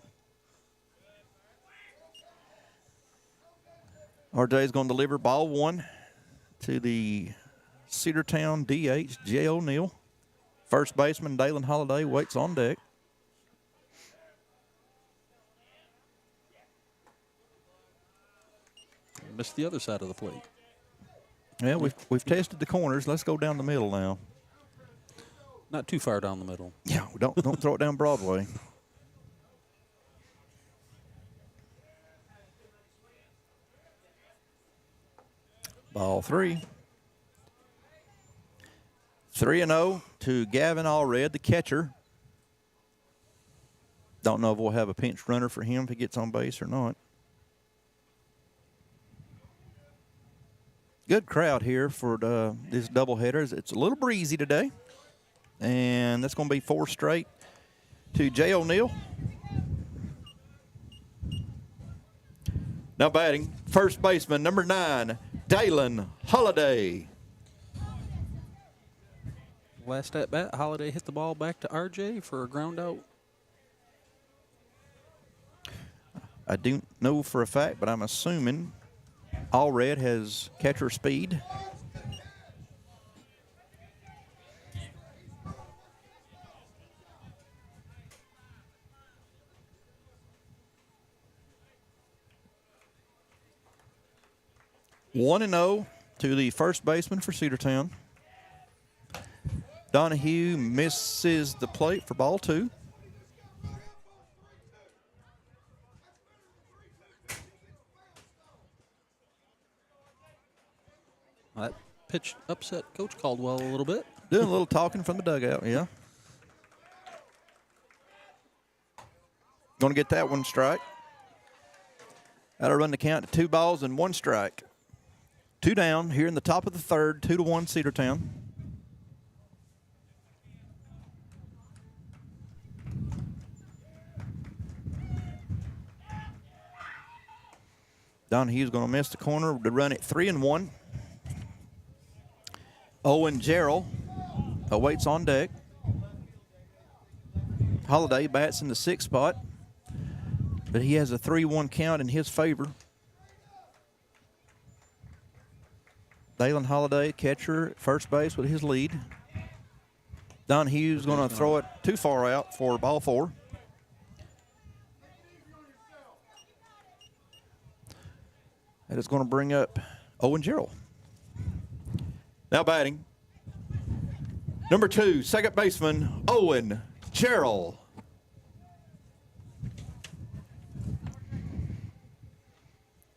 RJ's going to deliver ball 1 to the Cedartown DH, Jay O'Neill. First baseman Dalen Holiday waits on deck. Missed the other side of the plate. Yeah, we've tested the corners. Let's go down the middle now. Not too far down the middle. Yeah, don't throw it down Broadway. Ball 3. 3-0 to Gavin Allred, the catcher. Don't know if we'll have a pinch runner for him if he gets on base or not. Good crowd here for this doubleheader. It's a little breezy today. And that's going to be 4 straight to Jay O'Neill. Now batting, first baseman, number 9, Dalen Holiday. Last at bat, Holiday hit the ball back to RJ for a ground out. I do know for a fact, but I'm assuming Allred has catcher speed. One and 0 to the first baseman for Cedartown. Donahue misses the plate for ball 2. That pitch upset Coach Caldwell a little bit. Doing a little talking from the dugout, yeah. Going to get that one strike. That'll run the count to 2 balls and 1 strike. 2 down here in the top of the 3rd, 2-1 Cedartown. Donahue's going to miss the corner to run it 3-1. Owen Gerald awaits on deck. Holiday bats in the 6th spot, but he has a 3-1 count in his favor. Dalen Holiday, catcher at first base with his lead. Donahue's going to throw it too far out for ball 4. That is going to bring up Owen Gerald. Now batting, number 2, second baseman, Owen Gerald.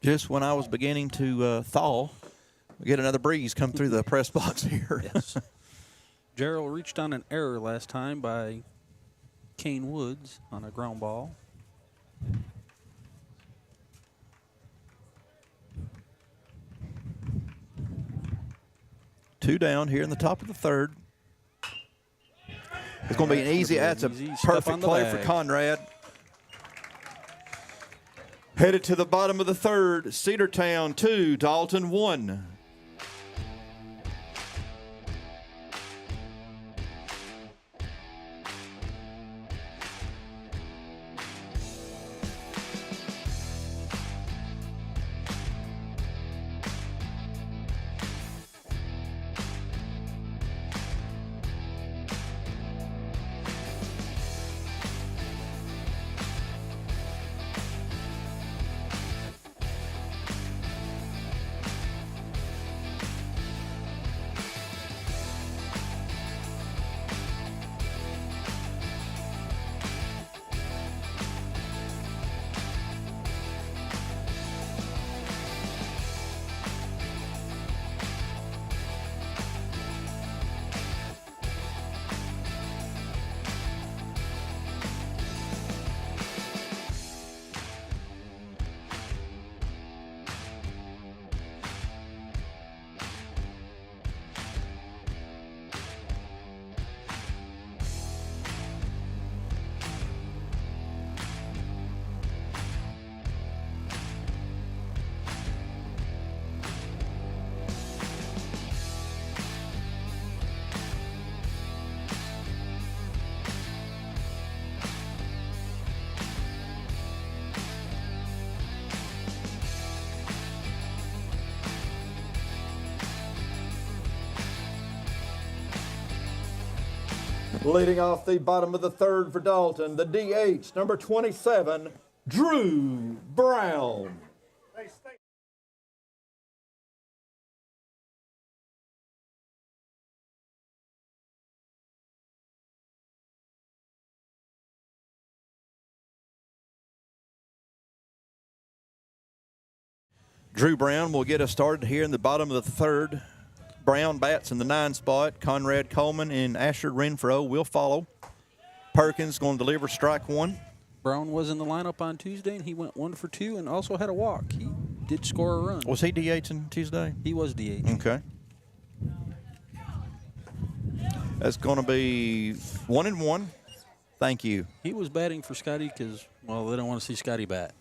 Just when I was beginning to thaw, we get another breeze come through the press box here. Yes. Gerald reached on an error last time by Kane Woods on a ground ball. Two down here in the top of the 3rd. It's going to be an easy. That's a perfect play for Conrad. Headed to the bottom of the 3rd. Cedartown 2, Dalton 1. Leading off the bottom of the 3rd for Dalton, the DH, number 27, Drew Brown. Drew Brown will get us started here in the bottom of the 3rd. Brown bats in the 9 spot. Conrad Coleman and Asher Renfro will follow. Perkins going to deliver strike 1. Brown was in the lineup on Tuesday, and he went 1 for 2 and also had a walk. He did score a run. Was he DHing Tuesday? He was DH. Okay. That's going to be 1-1. Thank you. He was batting for Scotty because, well, they don't want to see Scotty bat.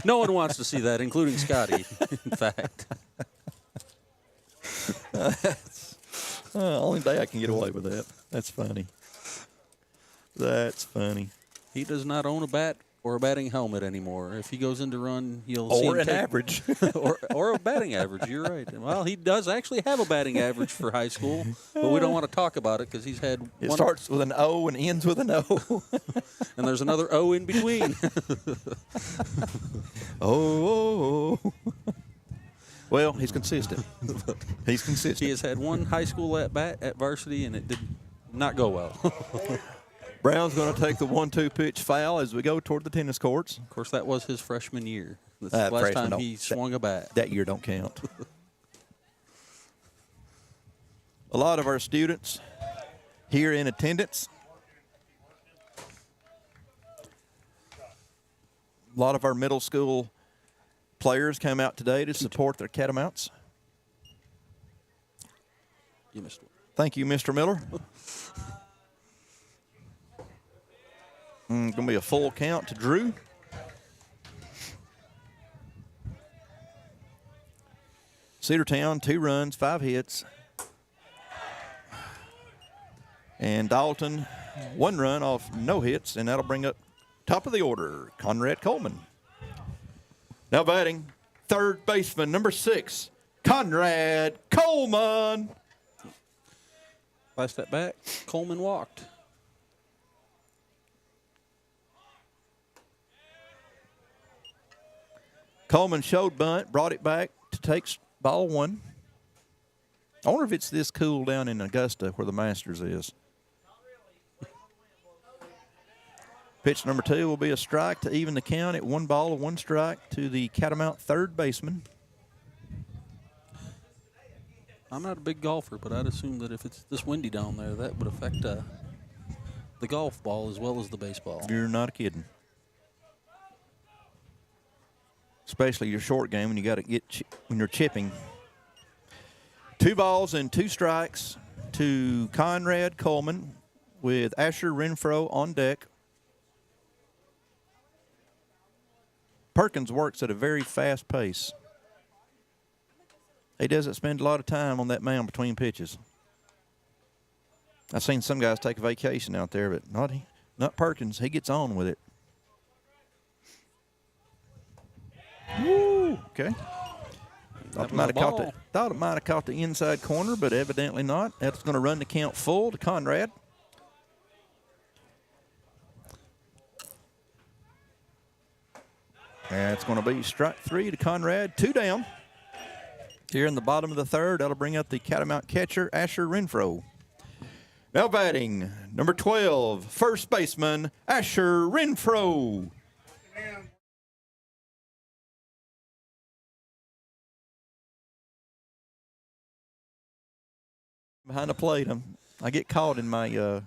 No one wants to see that, including Scotty, in fact. That's only day I can get away with that. That's funny. That's funny. He does not own a bat or a batting helmet anymore. If he goes in to run, you'll see him an average. or a batting average. You're right. Well, he does actually have a batting average for high school, but we don't want to talk about it because he's had It starts with an O and ends with an O. And there's another O in between. Oh. Well, he's consistent. He's He consistent. has had one high school at bat at varsity, and it did not go well. Brown's going to take the 1-2 pitch foul as we go toward the tennis courts. Of course, that was his freshman year. That's the last Freshman time he swung a bat. That year don't count. A lot of our students here in attendance. A lot of our middle school players came out today to support their Catamounts. You missed one. Thank you, Mr. Miller. Going to be a full count to Drew. Cedartown, 2 runs, 5 hits. And Dalton, 1 run off no hits, and that'll bring up top of the order, Conrad Coleman. Now batting, third baseman, number 6, Conrad Coleman. Last at bat, Coleman walked. Coleman showed bunt, brought it back to take ball 1. I wonder if it's this cool down in Augusta where the Masters is. Pitch number 2 will be a strike to even the count at 1 ball and 1 strike to the Catamount third baseman. I'm not a big golfer, but I'd assume that if it's this windy down there, that would affect the golf ball as well as the baseball. You're not kidding. Especially your short game when you got to get when you're chipping. 2 balls and 2 strikes to Conrad Coleman with Asher Renfro on deck. Perkins works at a very fast pace. He doesn't spend a lot of time on that mound between pitches. I've seen some guys take a vacation out there, but not Perkins. He gets on with it. Woo! Okay. Thought it might have caught the inside corner, but evidently not. That's going to run the count full to Conrad. That's going to be strike 3 to Conrad. 2 down. Here in the bottom of the third, that'll bring up the Catamount catcher, Asher Renfro. Now batting, number 12, first baseman, Asher Renfro. Behind the plate, I get caught in my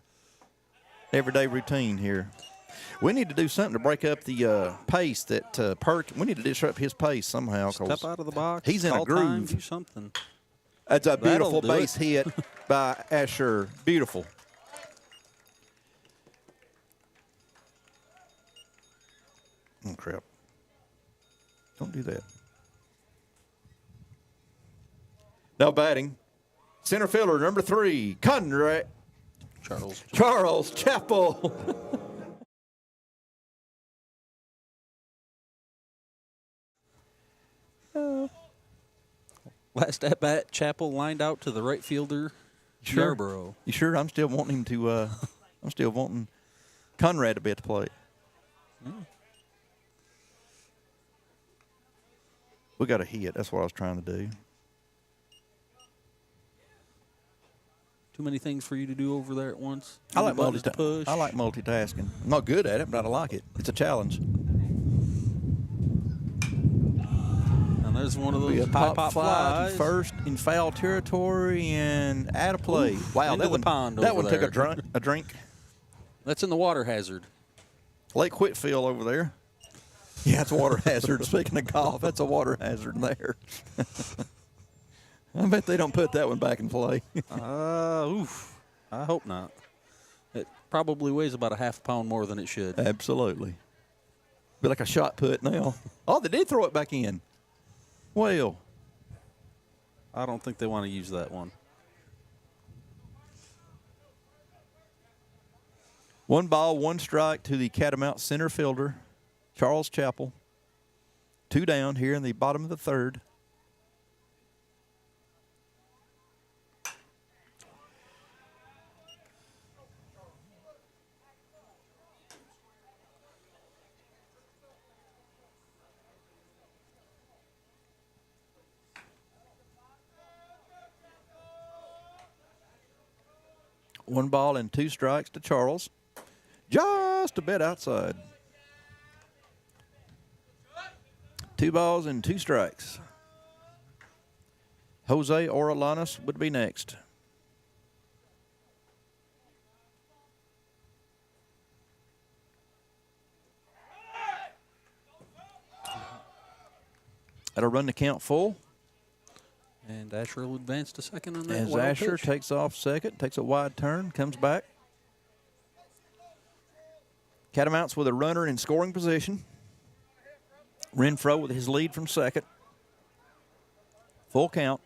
everyday routine here. We need to do something to break up the pace that we need to disrupt his pace somehow. Step out of the box. He's in a groove. Time, do something. That's a beautiful That'll do base hit by Asher. Beautiful. Oh, crap. Don't do that. Now batting, center fielder, number 3, Conrad. Charles Chappell. Last at bat, Chappell lined out to the right fielder, Yarborough. You sure? I'm still wanting him to. I'm still wanting Conrad to be at the plate. We got a hit. That's what I was trying to do. Too many things for you to do over there at once. I like push. I like multitasking. I'm not good at it, but I like it. It's a challenge. And there's one of those high pop flies. First in foul territory and out of play. Oof, wow, into the pond over took there. a drink. That's in the water hazard. Lake Whitfield over there. Yeah, it's a water hazard. Speaking of golf, that's a water hazard there. I bet they don't put that one back in play. Oof. I hope not. It probably weighs about a half pound more than it should. Absolutely. Be like a shot put now. Oh, they did throw it back in. Well. I don't think they want to use that one. 1 ball, 1 strike to the Catamount center fielder, Charles Chappell. 2 down here in the bottom of the third. 1 ball and 2 strikes to Charles. Just a bit outside. 2 balls and 2 strikes. Jose Orelanas would be next. That'll run the count full. And Asher will advance to second on that. As Asher takes off second, takes a wide turn, comes back. Catamounts with a runner in scoring position. Renfro with his lead from second. Full count.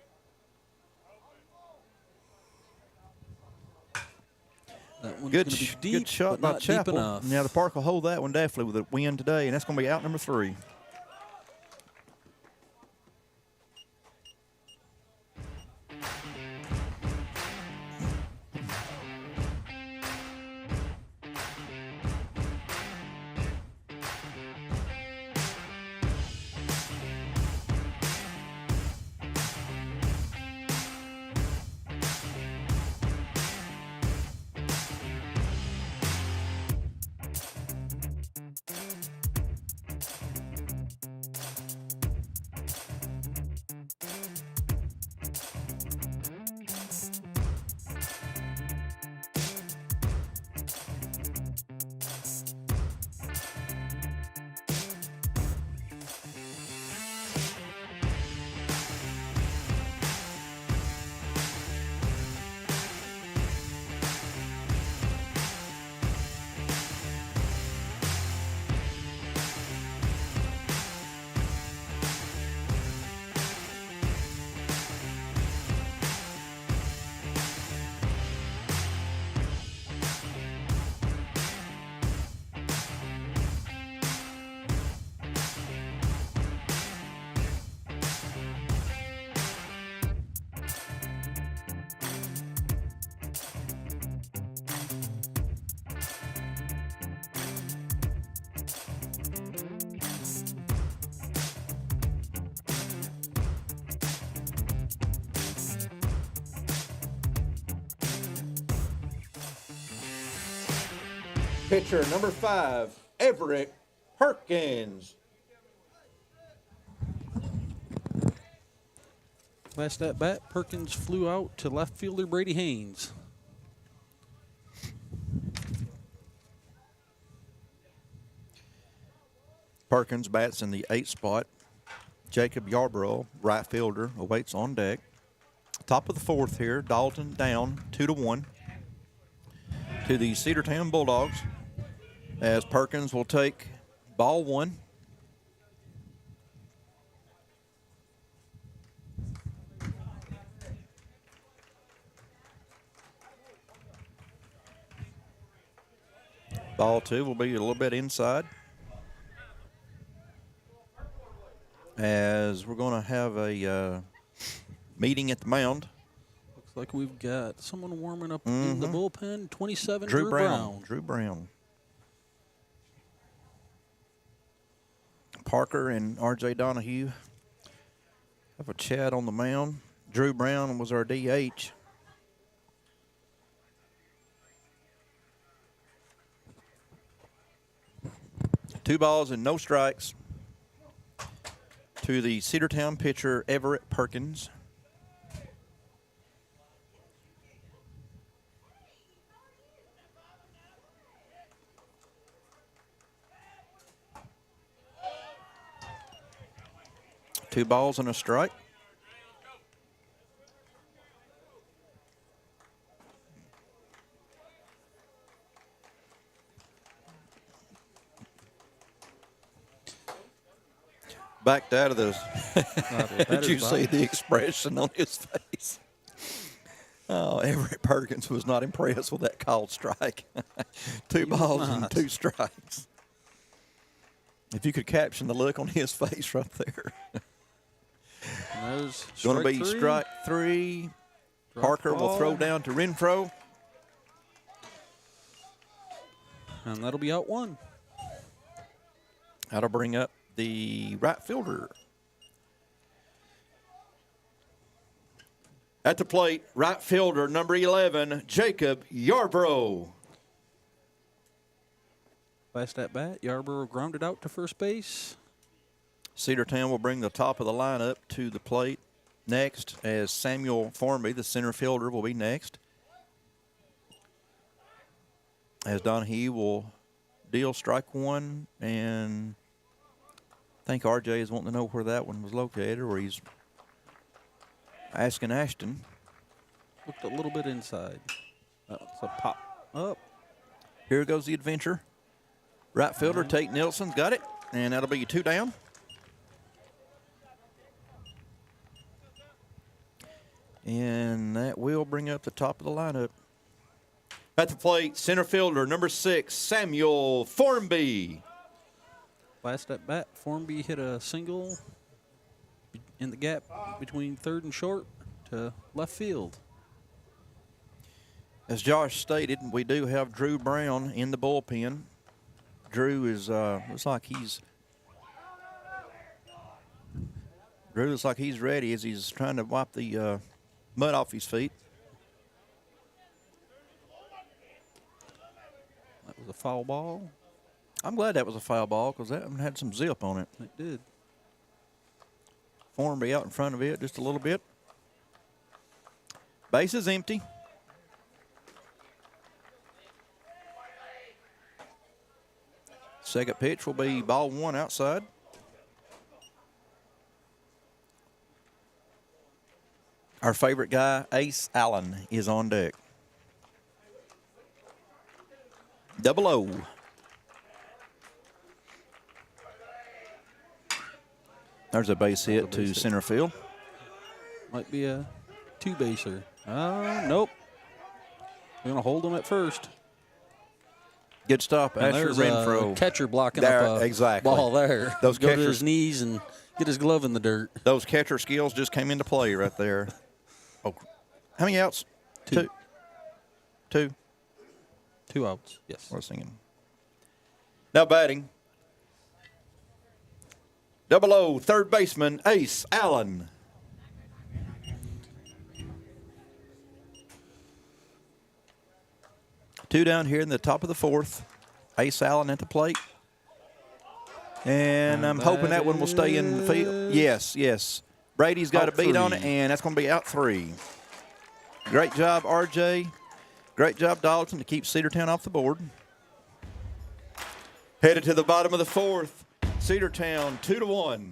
Good shot by Chapel. Now the Park will hold that one definitely with a win today, and that's going to be out number 3. Pitcher number 5, Everett Perkins. Last at bat, Perkins flew out to left fielder Brady Haynes. Perkins bats in the 8th spot. Jacob Yarborough, right fielder, awaits on deck. Top of the 4th here, Dalton down 2-1 to the Cedartown Bulldogs, as Perkins will take ball 1. Ball 2 will be a little bit inside, as we're going to have a meeting at the mound. Looks like we've got someone warming up in the bullpen. 27, Drew Brown. Drew Brown. Parker and R.J. Donahue have a chat on the mound. Drew Brown was our DH. Two balls and no strikes to the Cedartown pitcher, Everett Perkins. Two balls and a strike. Backed out of those. Did you see the expression on his face? Oh, Everett Perkins was not impressed with that called strike. Two balls and 2 strikes. If you could caption the look on his face right there. Going to be strike 3. Parker will throw down to Renfro. And that'll be out 1. That'll bring up the right fielder. At the plate, right fielder, number 11, Jacob Yarbrough. Last at bat, Yarborough grounded out to first base. Cedartown will bring the top of the lineup to the plate next, as Samuel Formby, the center fielder, will be next. As Donahue will deal strike one, and I think RJ is wanting to know where that one was located, or he's asking Ashton. Looked a little bit inside. That's a pop up. Here goes the adventure. Right fielder, Tate Nilsson's got it, and that'll be 2 down. And that will bring up the top of the lineup. At the plate, center fielder, number 6, Samuel Formby. Last at bat, Formby hit a single in the gap between third and short to left field. As Josh stated, we do have Drew Brown in the bullpen. Drew is looks like he's ready as he's trying to wipe the mud off his feet. That was a foul ball. I'm glad that was a foul ball because that one had some zip on it. It did. Formby out in front of it just a little bit. Base is empty. Second pitch will be ball 1 outside. Our favorite guy, Ace Allen, is on deck. 0-0. There's a base hit to center field. Might be a 2-baser. Nope. We're going to hold him at first. Good stop, And Asher there's Renfro. a catcher blocking There, up a exactly. ball there. Those Go to catchers- his knees and get his glove in the dirt. Those catcher skills just came into play right there. Oh, how many outs? 2. 2. 2 outs, yes. We're singing. Now batting. 0-0, third baseman, Ace Allen. Two down here in the top of the 4th. Ace Allen at the plate. And I'm hoping that one will stay in the field. Yes, yes. Brady's got a beat on it, and that's going to be out 3. Great job, RJ. Great job, Dalton, to keep Cedartown off the board. Headed to the bottom of the 4th. Cedartown 2-1.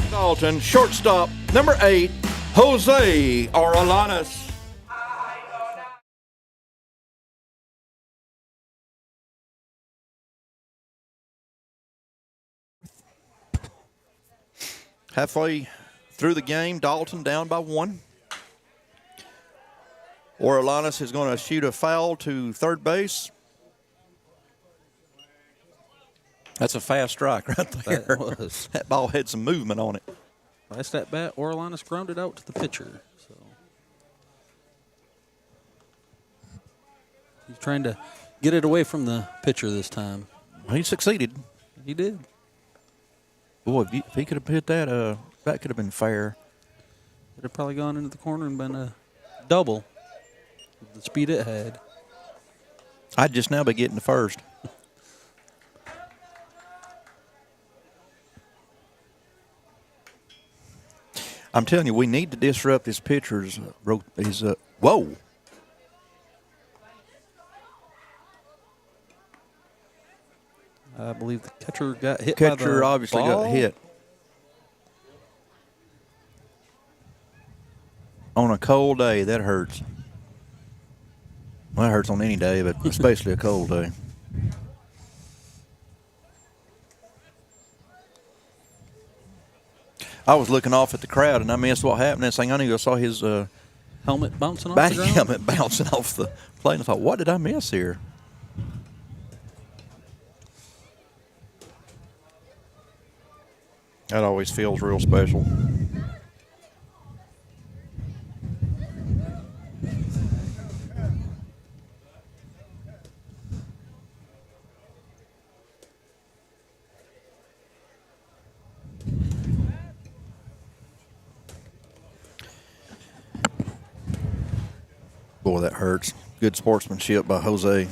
Dalton, shortstop, number 8, Jose Orelanas. Halfway through the game, Dalton down by 1. Orlanis is going to shoot a foul to third base. That's a fast strike right there. That was. That ball had some movement on it. Last at bat, Orlanis grounded out to the pitcher. So he's trying to get it away from the pitcher this time. He succeeded. He did. Boy, if he could have hit that, that could have been fair. It had probably gone into the corner and been a double with the speed it had. I'd just now be getting the first. I'm telling you, we need to disrupt this pitcher's whoa. I believe the catcher got hit Catcher by the obviously ball. got hit. On a cold day, that hurts. Well, it hurts on any day, but especially a cold day. I was looking off at the crowd, and I missed what happened. Next thing I knew, I saw his Helmet bouncing off the batting ground. helmet bouncing off the plane. I thought, what did I miss here? That always feels real special. Boy, that hurts. Good sportsmanship by Jose.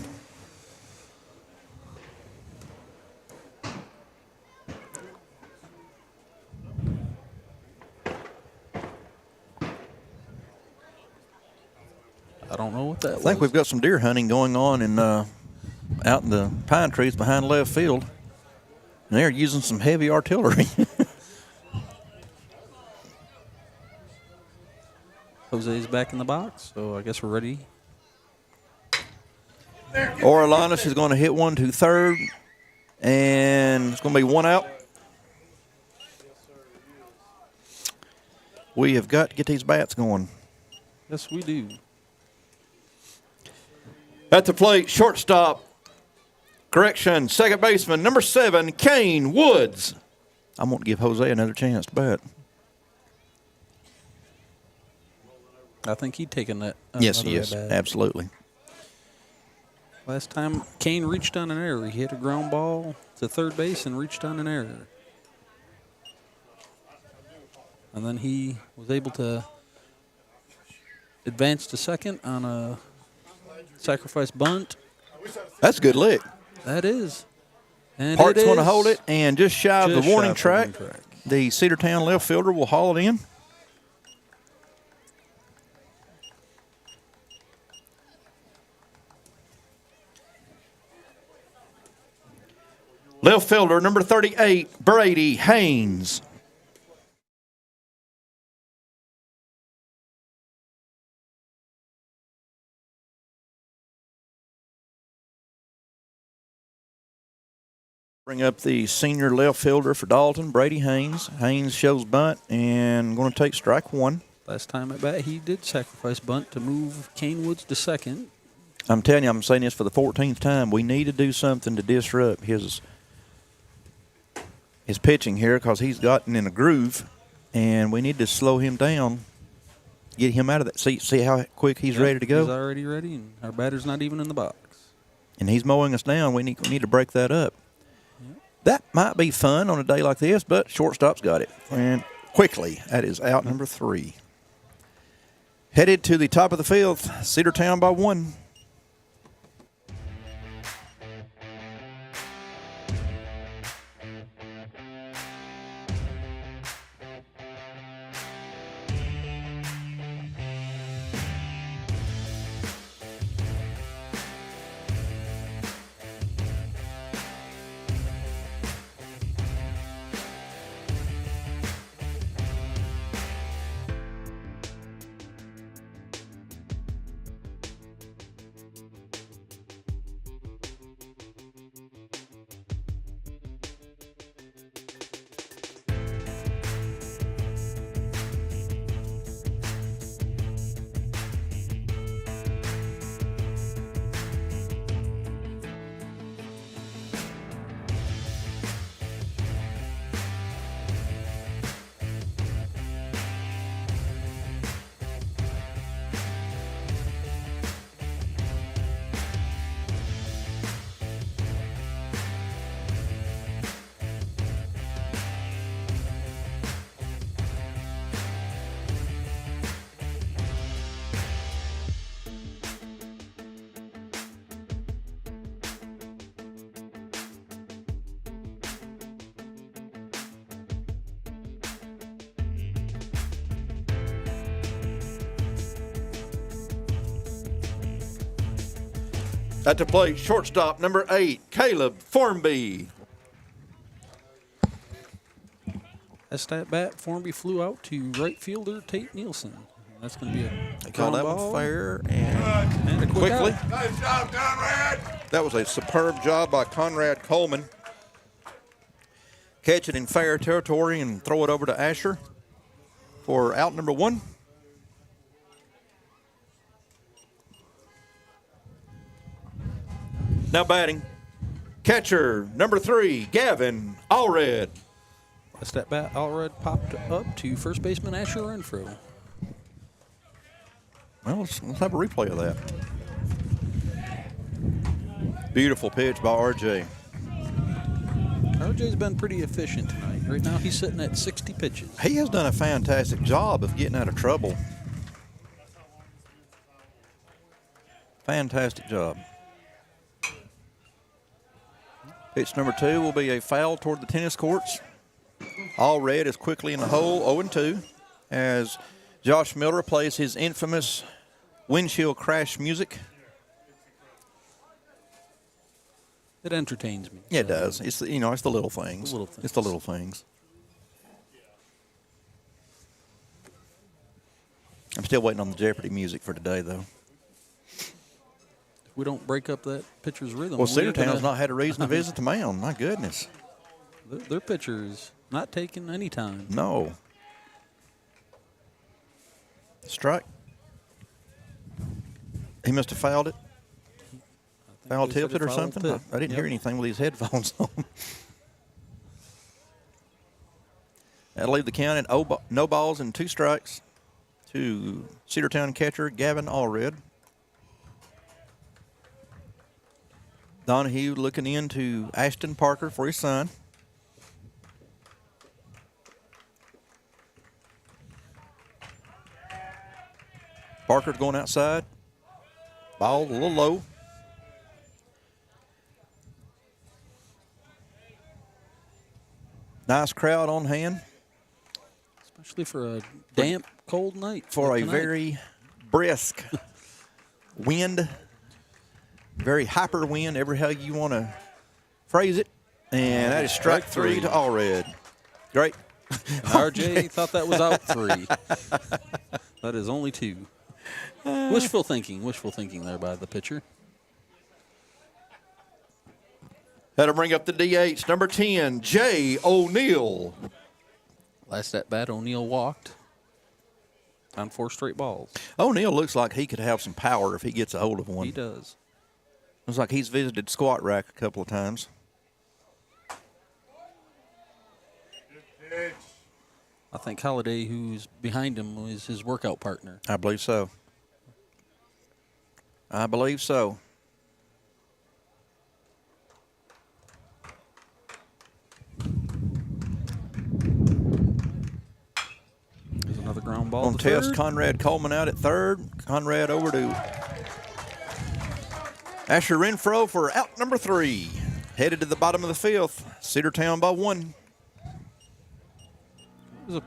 I don't know what that I was. think we've got some deer hunting going on out in the pine trees behind left field. And they're using some heavy artillery. Jose's back in the box, so I guess we're ready. Orlanis is going to hit one to third, and it's going to be one out. We have got to get these bats going. Yes, we do. At the plate, shortstop, correction, second baseman, number 7, Kane Woods. I'm going to give Jose another chance to bat. I think he'd taken that. Yes, another yes, at-bat. absolutely. Last time Kane reached on an error. He hit a ground ball to third base and reached on an error. And then he was able to advance to second on a sacrifice bunt. That's a good lick. That is. And Hart's it going to is hold it, and just shy of just the warning shy of track, the warning track. the Cedartown left fielder will haul it in. Left fielder, number 38, Brady Haynes. Bring up the senior left fielder for Dalton, Brady Haynes. Haynes shows bunt and going to take strike one. Last time at bat, he did sacrifice bunt to move Kane Woods to second. I'm telling you, I'm saying this for the 14th time. We need to do something to disrupt his pitching here because he's gotten in a groove, and we need to slow him down, get him out of that. See how quick he's ready to go? He's already ready, and our batter's not even in the box. And he's mowing us down. We need to break that up. That might be fun on a day like this, but shortstop's got it. And quickly, that is out number 3. Headed to the top of the 5th, Cedartown by 1. At the plate, shortstop number 8, Caleb Formby. That's that bat. Formby flew out to right fielder Tate Nielsen. That's going to be a They call that ground one ball fair and a quick quickly. out. Nice job, Conrad. That was a superb job by Conrad Coleman. Catch it in fair territory and throw it over to Asher for out number 1. Now batting, catcher number 3, Gavin Allred. That's that bat. Allred popped up to first baseman Asher Renfro. Well, let's have a replay of that. Beautiful pitch by RJ. RJ's been pretty efficient tonight. Right now he's sitting at 60 pitches. He has done a fantastic job of getting out of trouble. Fantastic job. Pitch number 2 will be a foul toward the tennis courts. Allred is quickly in the hole, 0-2, as Josh Miller plays his infamous windshield crash music. It entertains me. Yeah, it does. It's it's the little things. The little things. It's the little things. I'm still waiting on the Jeopardy music for today, though. If we don't break up that pitcher's rhythm. Well, we ain't Cedartown's gonna- not had a reason to visit the mound. My goodness. Their pitcher's not taking any time. No. Strike. He must have fouled it. Foul tipped it or Foul something. tip. I didn't hear Yep. anything with these headphones on. That'll leave the count at no balls and 2 strikes to Cedartown catcher Gavin Allred. Donahue looking in to Ashton Parker for his son. Parker's going outside. Ball a little low. Nice crowd on hand Especially for a damp, cold night. for like a tonight. very brisk wind, very hyper wind, ever how you want to phrase it. And that is strike 3 to Allred. Great. RJ thought that was out 3. That is only 2. Wishful thinking there by the pitcher. That'll bring up the DH, number 10, Jay O'Neill. Last at bat, O'Neill walked on 4 straight balls. O'Neill looks like he could have some power if he gets a hold of one. He does. Looks like he's visited Squat Rack a couple of times. I think Holliday, who's behind him, was his workout partner. I believe so. I believe so. There's another ground ball. On to test, third. Conrad Coleman out at third. Conrad over to Asher Renfro for out number 3. Headed to the bottom of the 5th. Cedartown by 1. It was a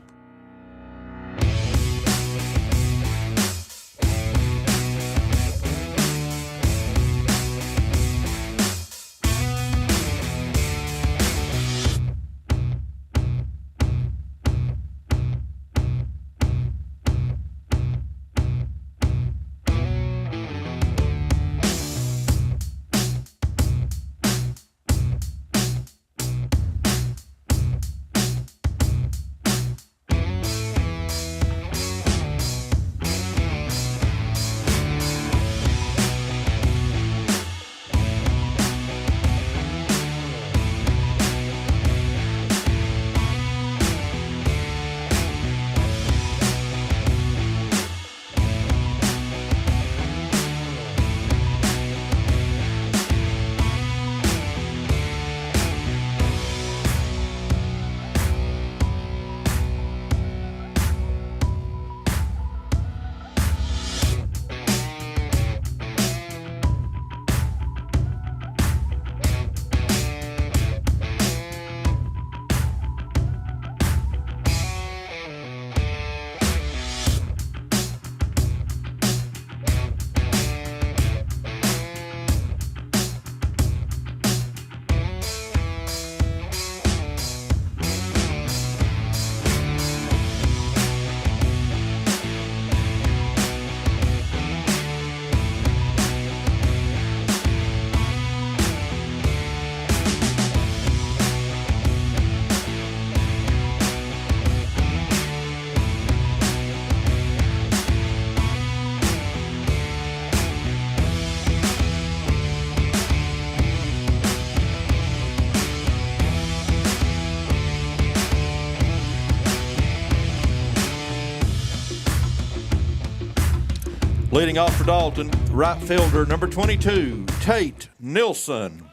Leading off for Dalton, right fielder number 22, Tate Nilsson.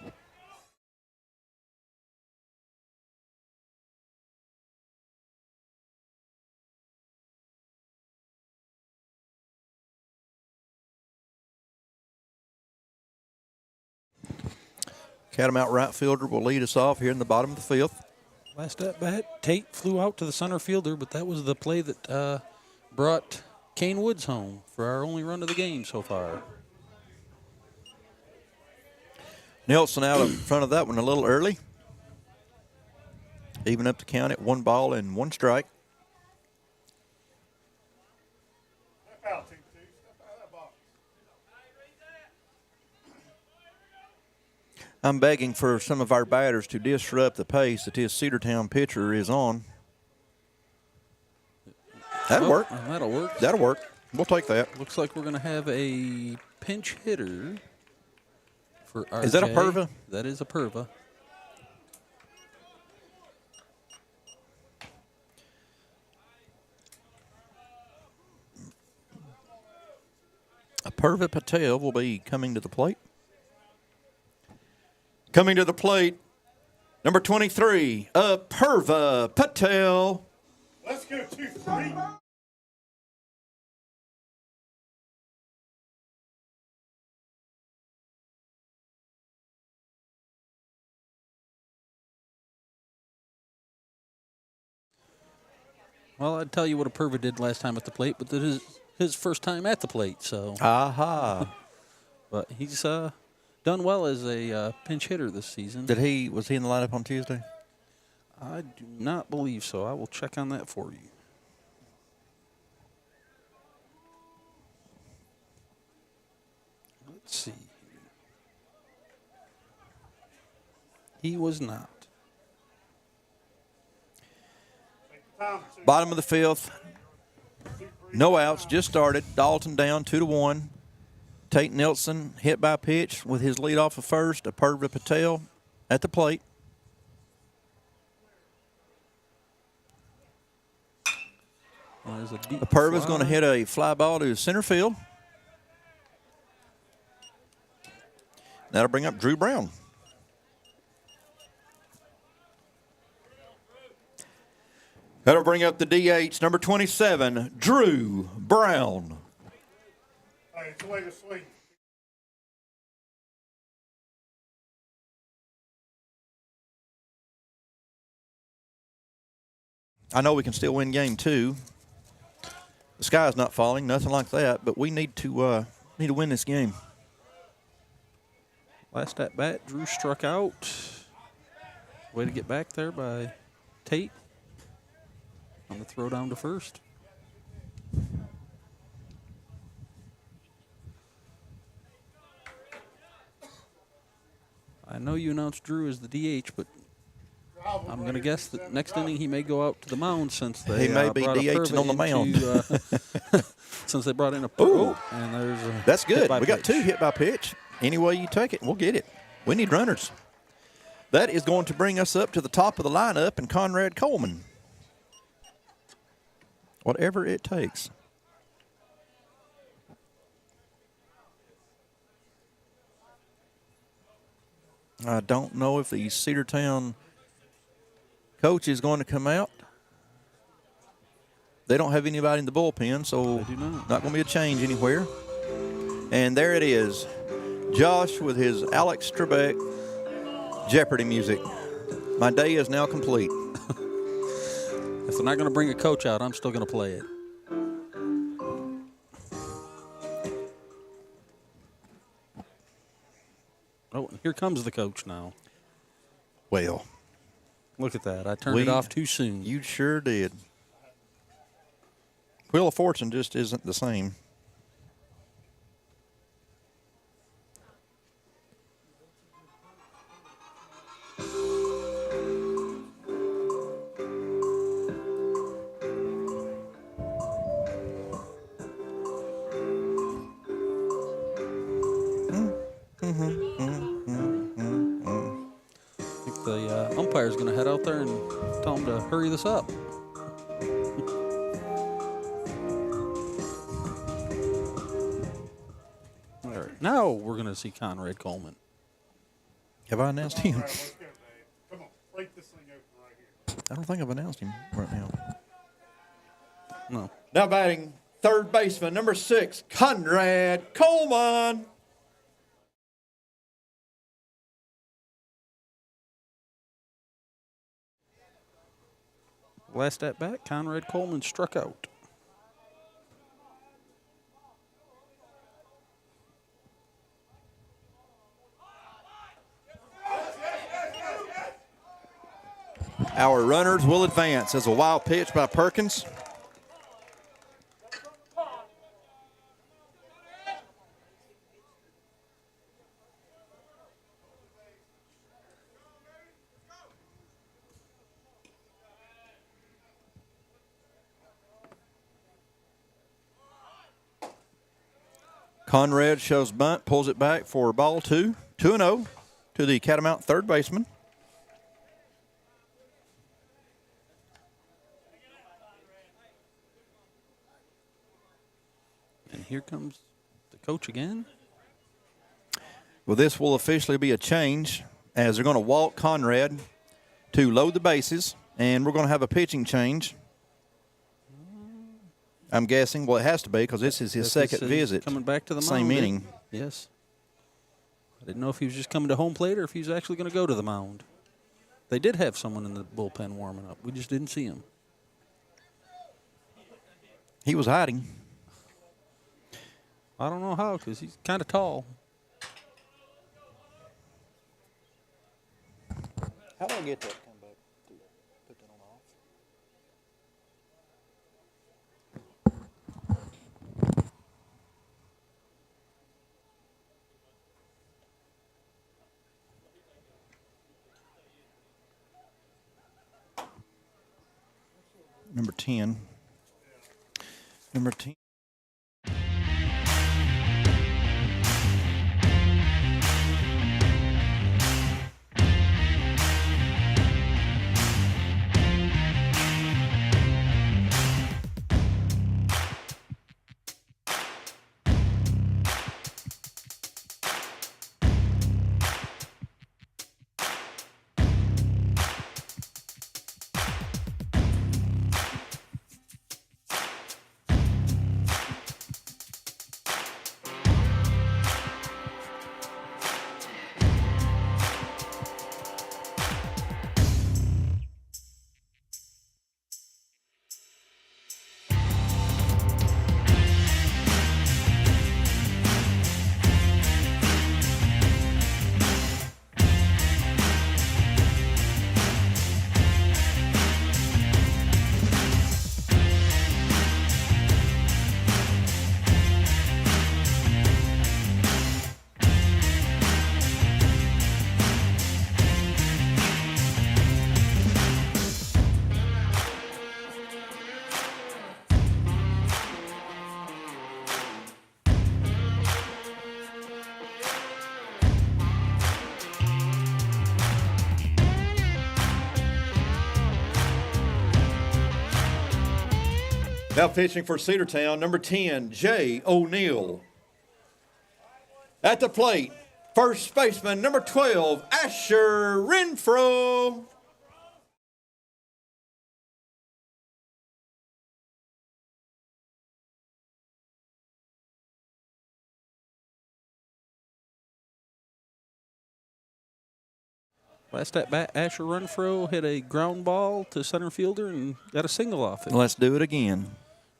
Catamount right fielder will lead us off here in the bottom of the fifth. Last at bat, Tate flew out to the center fielder, but that was the play that brought Kane Woods home for our only run of the game so far. Nelson out in front of that one a little early. Even up to count it, 1 ball and 1 strike. I'm begging for some of our batters to disrupt the pace that this Cedartown pitcher is on. That'll work. That'll work. That'll work. We'll take that. Looks like we're going to have a pinch hitter for RJ. Is that a Perva? That is a Perva. A Perva Patel will be coming to the plate. Coming to the plate, number 23, a Perva Patel. Let's go 2-3. Well, I'd tell you what a Perva did last time at the plate, but this is his first time at the plate, so. Aha. But he's done well as a pinch hitter this season. Was he in the lineup on Tuesday? I do not believe so. I will check on that for you. Let's see. He was not. Bottom of the fifth. No outs, just started. Dalton down 2-1. Tate Nelson hit by pitch with his lead off of first. A Perva Patel at the plate. A Perva's going to hit a fly ball to center field. That'll bring up Drew Brown. That'll bring up the DH, number 27, Drew Brown. Hey, it's the way to swing. I know we can still win game 2. The sky's not falling, nothing like that, but we need to win this game. Last at bat, Drew struck out. Way to get back there by Tate on the throw down to first. I know you announced Drew as the DH, but I'm going to guess that next inning he may go out to the mound since they He may be DHing on the mound. Since they brought in a and there's a That's good. We got pitch. 2 hit by pitch. Any way you take it, we'll get it. We need runners. That is going to bring us up to the top of the lineup and Conrad Coleman. Whatever it takes. I don't know if the Cedartown coach is going to come out. They don't have anybody in the bullpen, so not going to be a change anywhere. And there it is. Josh with his Alex Trebek Jeopardy music. My day is now complete. If they're not going to bring a coach out, I'm still going to play it. Oh, here comes the coach now. Well, look at that. I turned it off too soon. You sure did. Wheel of Fortune just isn't the same. I think the umpire's going to head out there and tell him to hurry this up. Now we're going to see Conrad Coleman. Have I announced him? All right, let's go, Dave. Come on, break this thing open right here. I don't think I've announced him right now. No. Now batting third baseman, number 6, Conrad Coleman. Last at bat, Conrad Coleman struck out. Our runners will advance as a wild pitch by Perkins. Conrad shows bunt, pulls it back for ball 2. 2-0 to the Catamount third baseman. And here comes the coach again. Well, this will officially be a change as they're going to walk Conrad to load the bases, and we're going to have a pitching change. I'm guessing, well, it has to be because this is his second visit. Coming back to the mound. Same inning. Yes. I didn't know if he was just coming to home plate or if he was actually going to go to the mound. They did have someone in the bullpen warming up. We just didn't see him. He was hiding. I don't know how because he's kind of tall. How do I get that? Come back to put that on off. Number 10. Number 10. Now pitching for Cedartown, number 10, Jay O'Neill. At the plate, first baseman, number 12, Asher Renfro. Last at bat, Asher Renfro hit a ground ball to center fielder and got a single off it. Let's do it again.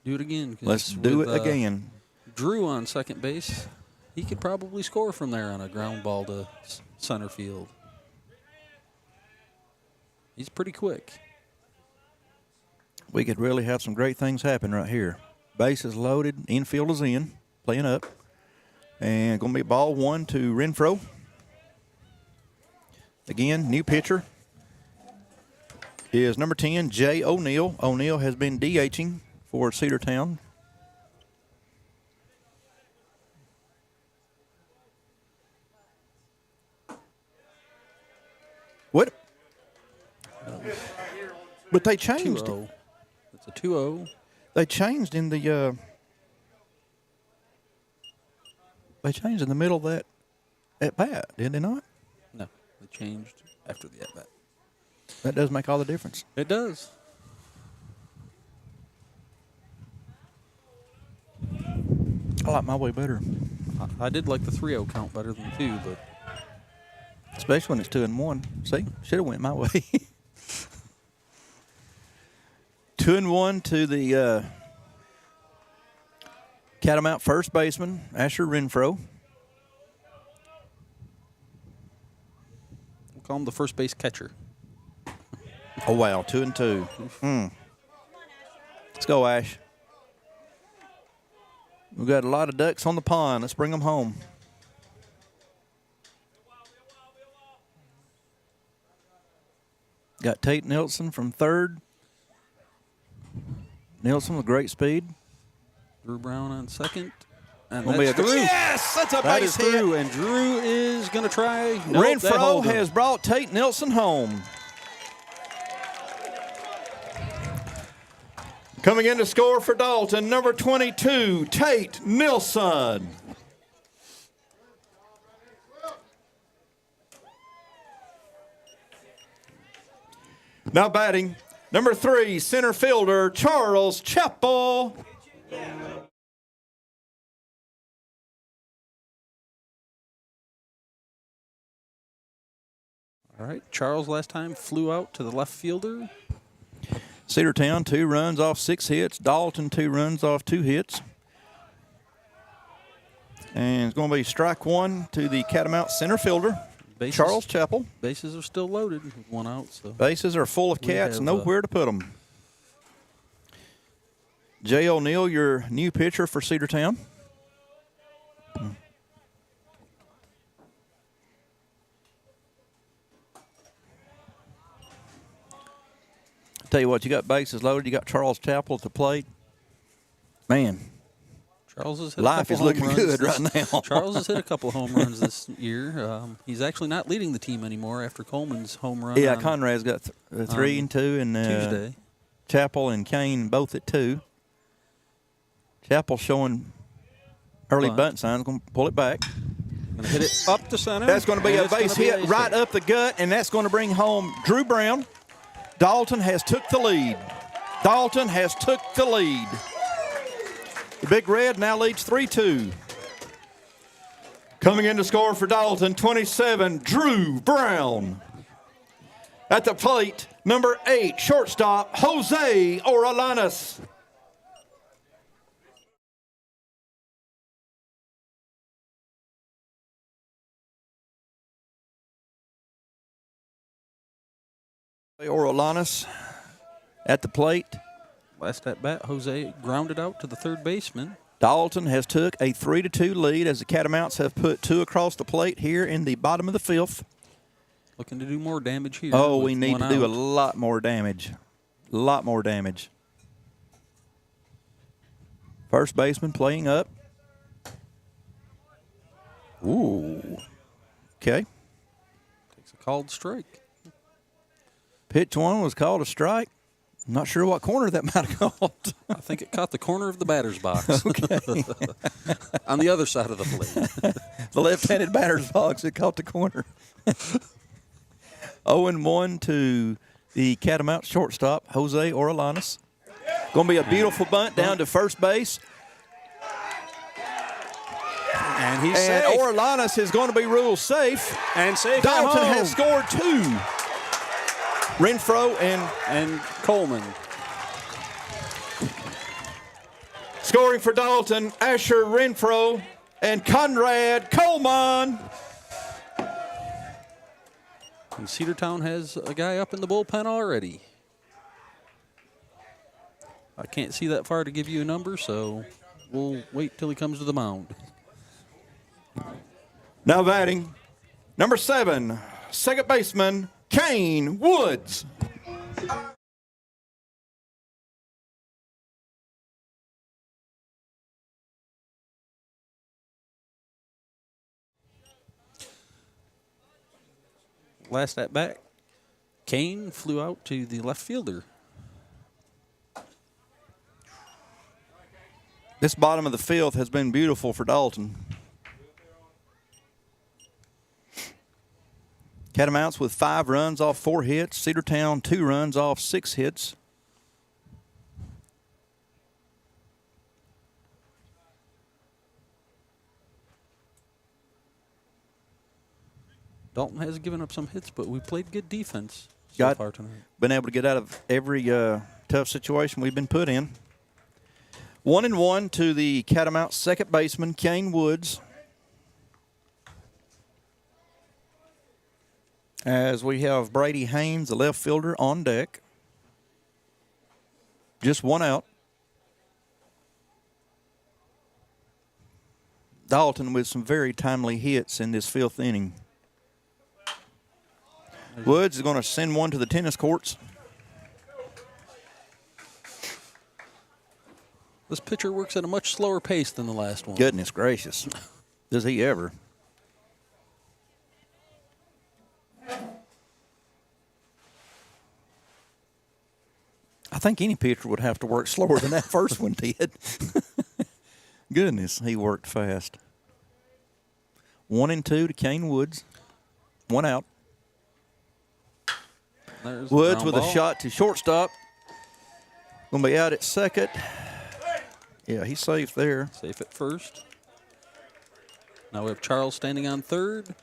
Do it again. 'Cause Let's do with, it again. Drew on second base, he could probably score from there on a ground ball to center field. He's pretty quick. We could really have some great things happen right here. Bases loaded, infield is in, playing up. And going to be ball 1 to Renfro. Again, new pitcher is number 10, Jay O'Neill. O'Neill has been DHing for Cedartown. What? But they changed it. 2-0. It's a 2-0. They changed in the They changed in the middle of that at bat, did they not? No, they changed after the at-bat. That does make all the difference. It does. I like my way better, I did like the 3-0 count better than the 2, but especially when it's 2-1. See, should have went my way. 2-1 to the Catamount first baseman, Asher Renfro. we'll call him the first base catcher. Oh, wow, 2-2. Let's go, Ash. We've got a lot of ducks on the pond. Let's bring them home. Got Tate Nilsson from third. Nilsson with great speed. Drew Brown on second. And Gonna be that's a good- Drew. Yes, that's a That base is hit. Drew, and Drew is going to try. Nope, that Renfro hold him. has brought Tate Nilsson home. Coming in to score for Dalton, number 22, Tate Nilsson. Now batting, number 3, center fielder, Charles Chappell. All right, Charles last time flew out to the left fielder. Cedartown, 2 runs off 6 hits. Dalton, 2 runs off 2 hits. And it's going to be strike 1 to the Catamount center fielder, Bases, Charles Chappell. Bases are still loaded with 1 out. So Bases are full of We cats, have, nowhere to put them. Jay O'Neill, your new pitcher for Cedartown. Tell you what, you got bases loaded. You got Charles Chappell at the plate. Man, Charles has hit life a is couple looking home runs good right now. Charles has hit a couple of home runs this year. He's actually not leading the team anymore after Coleman's home run. Yeah, on Conrad's got 3 and 2, and Tuesday. Chappell and Kane both at 2. Chappell showing early bunt signs. Going to pull it back. Going to hit it up the center. That's going to be and a it's gonna base be hit right up the gut, and that's going to bring home Drew Brown. Dalton has took the lead. Dalton has took the lead. The Big Red now leads 3-2. Coming in to score for Dalton, 27, Drew Brown. At the plate, number 8, shortstop, Jose Orelanas. Orelanas at the plate. Last at bat, Jose grounded out to the third baseman. Dalton has took a 3-2 lead as the Catamounts have put 2 across the plate here in the bottom of the 5th. Looking to do more damage here. Oh, with we need 1 to do a out. lot more damage. A lot more damage. First baseman playing up. Ooh. Okay. Takes a called strike. Pitch 1 was called a strike. Not sure what corner that might have called. I think it caught the corner of the batter's box. Okay. On the other side of the plate. The left-handed batter's box, it caught the corner. 0-1 to the Catamount shortstop, Jose Orelanas. Going to be a beautiful bunt down to first base. And he's And safe. Orelanas is going to be ruled safe. And safe. Dalton at home. has scored 2. Renfro And Coleman. scoring for Dalton, Asher Renfro and Conrad Coleman. And Cedartown has a guy up in the bullpen already. I can't see that far to give you a number, so we'll wait till he comes to the mound. Now batting, number 7, second baseman, Kane Woods. Last at bat, Kane flew out to the left fielder. This bottom of the 5th has been beautiful for Dalton. Catamounts with 5 runs off 4 hits. Cedartown 2 runs off 6 hits. Dalton has given up some hits, but we played good defense so far tonight. Been able to get out of every tough situation we've been put in. 1-1 to the Catamounts second baseman, Kane Woods. As we have Brady Haynes, the left fielder, on deck. Just 1 out. Dalton with some very timely hits in this 5th inning. Woods is going to send one to the tennis courts. This pitcher works at a much slower pace than the last one. Goodness gracious. Does he ever? I think any pitcher would have to work slower than that first one did. Goodness, he worked fast. 1-2 to Kane Woods. 1 out. There's Woods with ball. a shot to shortstop. Going to be out at second. Yeah, he's safe there. Safe at first. Now we have Charles standing on third.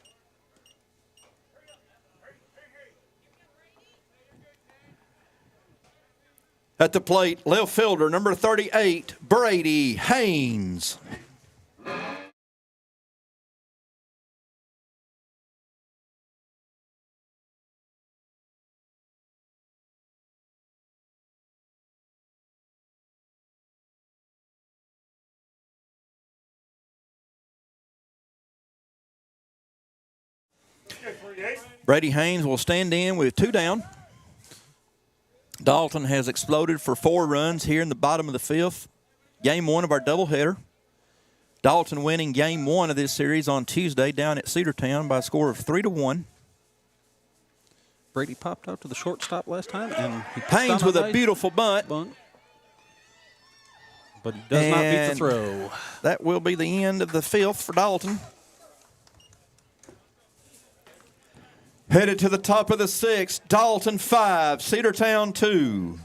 At the plate, left fielder, number 38, Brady Haynes. Brady Haynes will stand in with 2 down. Dalton has exploded for 4 runs here in the bottom of the 5th. Game 1 of our doubleheader. Dalton winning game 1 of this series on Tuesday down at Cedartown by a score of 3-1. Brady popped out to the shortstop last time, and he Haynes with a beautiful bunt. But he does not beat the throw. That will be the end of the 5th for Dalton. Headed to the top of the 6th, Dalton 5, Cedartown 2.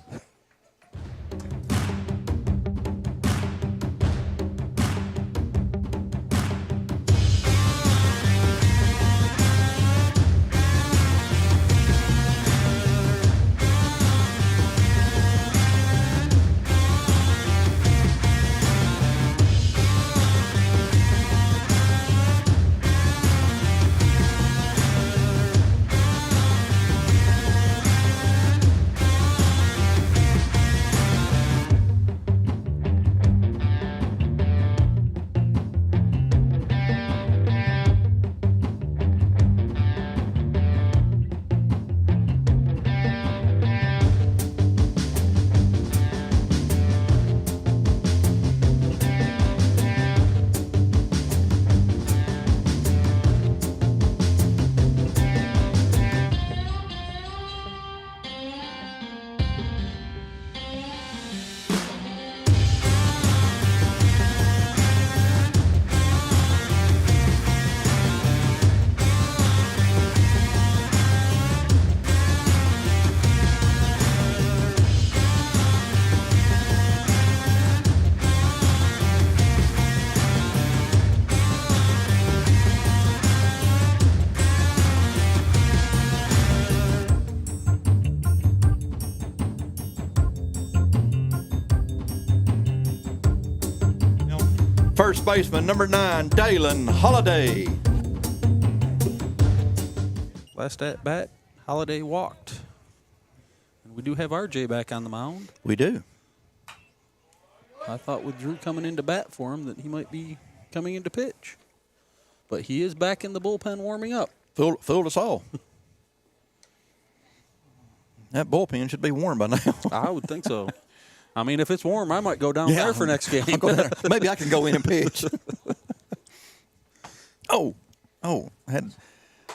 First baseman, number 9, Dalen Holiday. Last at bat, Holiday walked. And we do have RJ back on the mound. We do. I thought with Drew coming into bat for him that he might be coming into pitch. But he is back in the bullpen warming up. Fooled us all. That bullpen should be warm by now. I would think so. I mean, if it's warm, I might go down there for next game. I'll go there. Maybe I can go in and pitch. Oh, had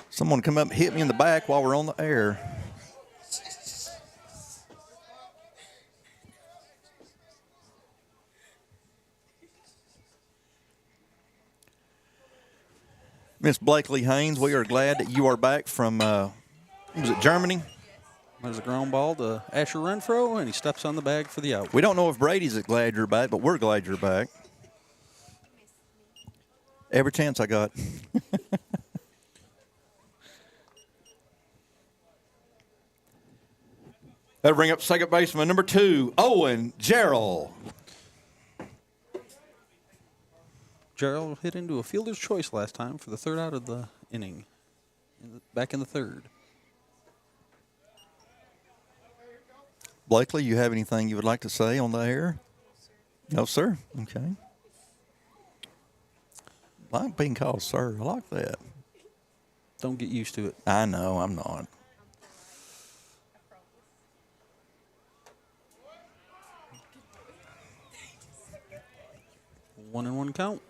someone come up and hit me in the back while we're on the air. Miss Blakely Haynes, we are glad that you are back from, was it Germany? There's a ground ball to Asher Renfro, and he steps on the bag for the out. We don't know if Brady's glad you're back, but we're glad you're back. Every chance I got. That'll bring up second baseman number 2, Owen Gerald. Gerald hit into a fielder's choice last time for the third out of the inning, back in the third. Blakely, you have anything you would like to say on the air? No, sir. Okay. I like being called sir. I like that. Don't get used to it. I know, I'm not. One and one count.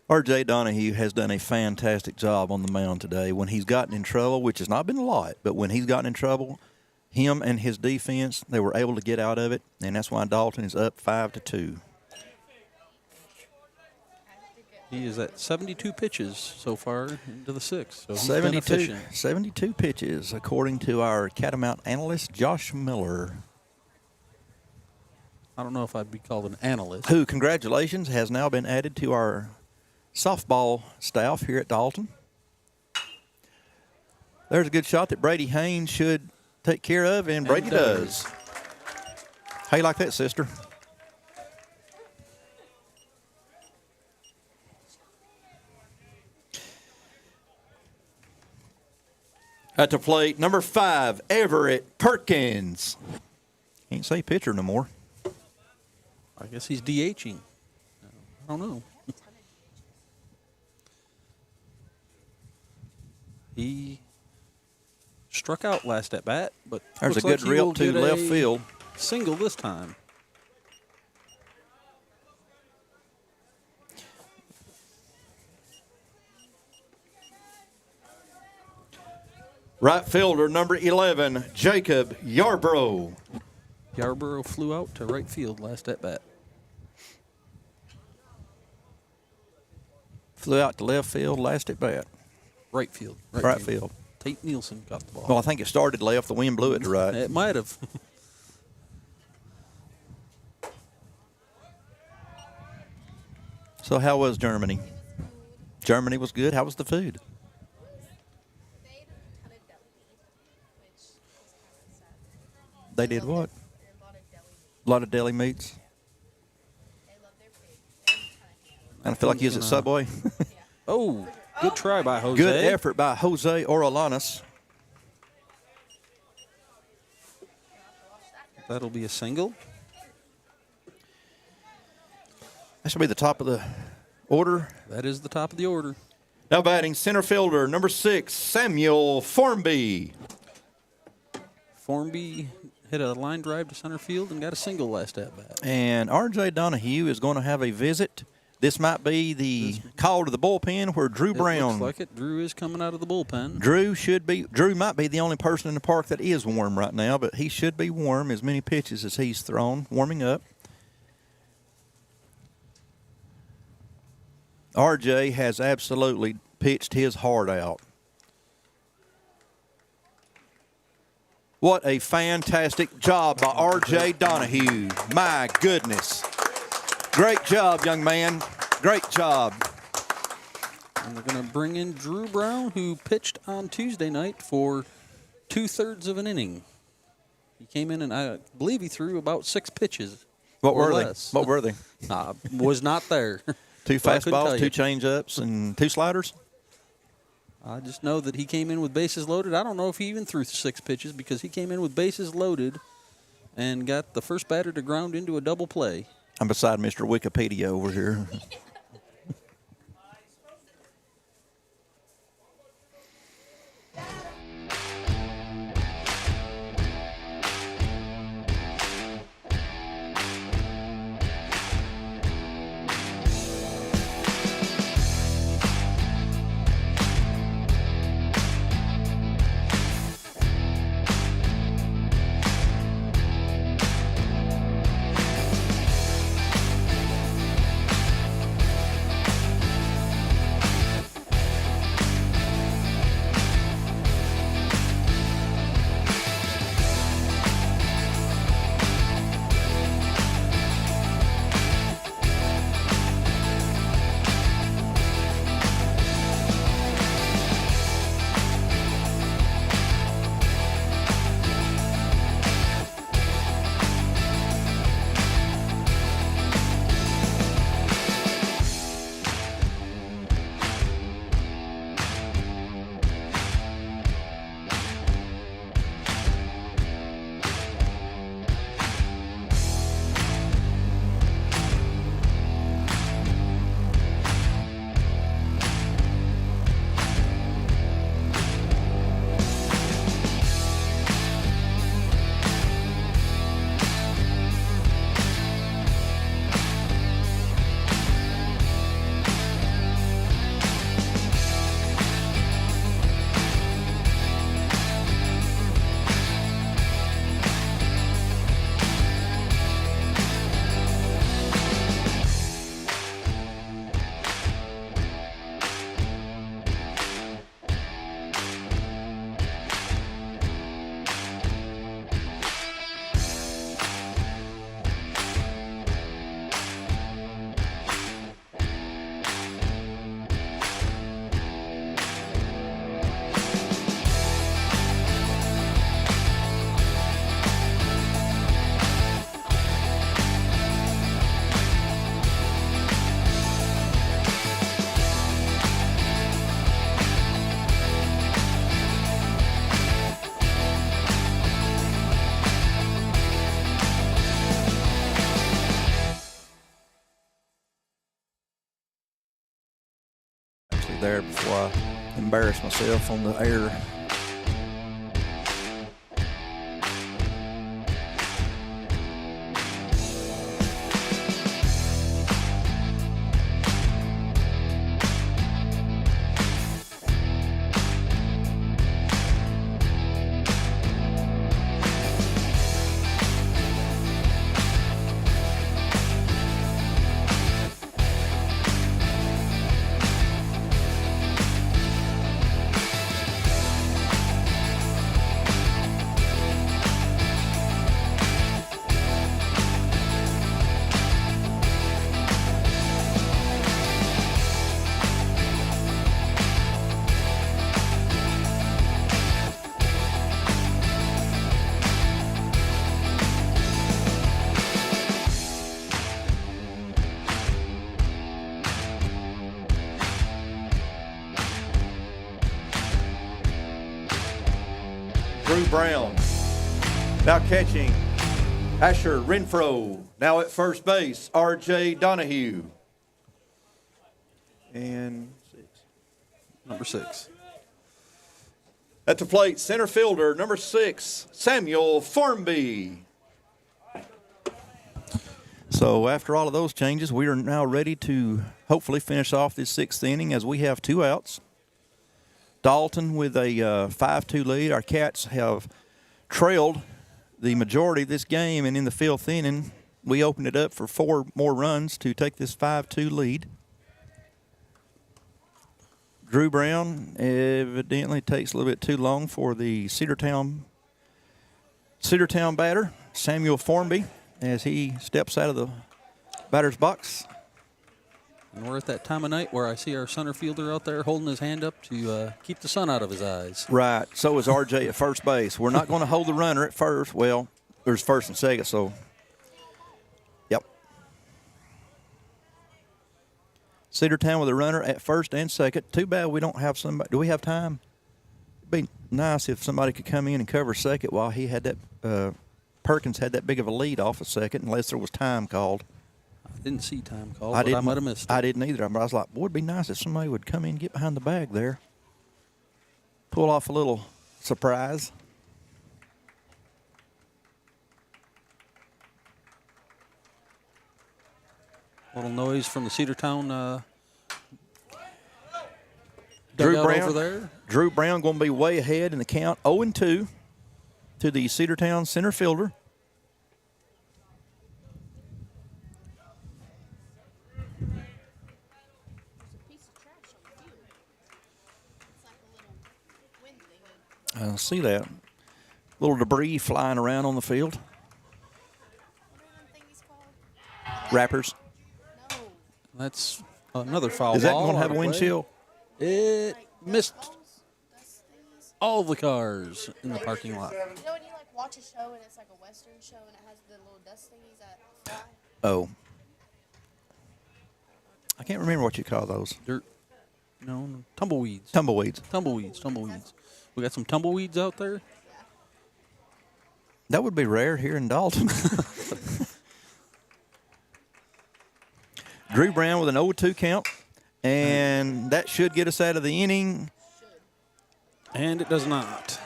R.J. Donahue has done a fantastic job on the mound today. When he's gotten in trouble, which has not been a lot, but when he's gotten in trouble, him and his defense, they were able to get out of it, and that's why Dalton is up 5-2. He is at 72 pitches so far into the sixth. So he's been efficient. 72 pitches, according to our Catamount analyst, Josh Miller. I don't know if I'd be called an analyst. Who, congratulations, has now been added to our softball staff here at Dalton. There's a good shot that Brady Haynes should take care of, and Brady does. How you like that, sister? At the plate, number 5, Everett Perkins. Can't say pitcher no more. I guess he's DHing. I don't know. He struck out last at bat, but There's a looks like good he reel will to get left a field. Single this time. Right fielder, number 11, Jacob Yarbrough. Yarborough flew out to right field last at bat. Flew out to left field, last at bat. Right field. Right field. Tate Nielsen got the ball. Well, I think it started left. The wind blew it to right. It might have. So how was Germany? Germany was good. How was the food? They did what? A lot of deli meats. And I feel like he was at Subway. Oh, good try by Jose. Good effort by Jose Orolanas. That'll be a single. That should be the top of the order. That is the top of the order. Now batting center fielder, number 6, Samuel Formby. Formby hit a line drive to center field and got a single last at bat. And R.J. Donahue is going to have a visit. This might be the call to the bullpen where Drew Brown. Looks like it. Drew is coming out of the bullpen. Drew might be the only person in the park that is warm right now, but he should be warm as many pitches as he's thrown, warming up. R.J. has absolutely pitched his heart out. What a fantastic job by R.J. Donahue. My goodness. Great job, young man. Great job. And they're going to bring in Drew Brown, who pitched on Tuesday night for 2/3 of an inning. He came in and I believe he threw about 6 pitches. What or were less. they? What were they? Was not there. 2 So I couldn't tell fastballs, 2 you. change-ups, and 2 sliders? I just know that he came in with bases loaded. I don't know if he even threw 6 pitches because he came in with bases loaded and got the first batter to ground into a double play. I'm beside Mr. Wikipedia over here. there before I embarrass myself on the air. Drew Brown. Now catching, Asher Renfro. Now at first base, R.J. Donahue. And Number 6. at the plate, center fielder, number 6, Samuel Formby. So after all of those changes, we are now ready to hopefully finish off this 6th inning as we have 2 outs. Dalton with a 5-2 lead. Our Cats have trailed the majority of this game, and in the 5th inning, we opened it up for 4 more runs to take this 5-2 lead. Drew Brown evidently takes a little bit too long for the Cedartown batter, Samuel Formby, as he steps out of the batter's box. And we're at that time of night where I see our center fielder out there holding his hand up to keep the sun out of his eyes. Right. So is RJ at first base. We're not going to hold the runner at first. Well, there's first and second, so. Yep. Cedartown with a runner at first and second. Too bad we don't have somebody. Do we have time? It'd be nice if somebody could come in and cover second while he had that. Perkins had that big of a lead off a second, unless there was time called. I didn't see time called, but I might have missed it. I didn't either. But I was like, boy, it'd be nice if somebody would come in and get behind the bag there. Pull off a little surprise. Little noise from the Cedartown Drew dugout Brown over there. Drew Brown going to be way ahead in the count, 0-2 to the Cedartown center fielder. I see that. Little debris flying around on the field. Wrappers. That's another foul Is that ball going to have out a of wind play. chill? It missed all the cars in the parking lot. You know when you like watch a show and it's like a Western show and it has the little dust thingies that fly? Oh. I can't remember what you call those. Dirt. No, tumbleweeds. Tumbleweeds. Tumbleweeds. We got some tumbleweeds out there. That would be rare here in Dalton. Drew Brown with an 0-2 count, and that should get us out of the inning. And it does not.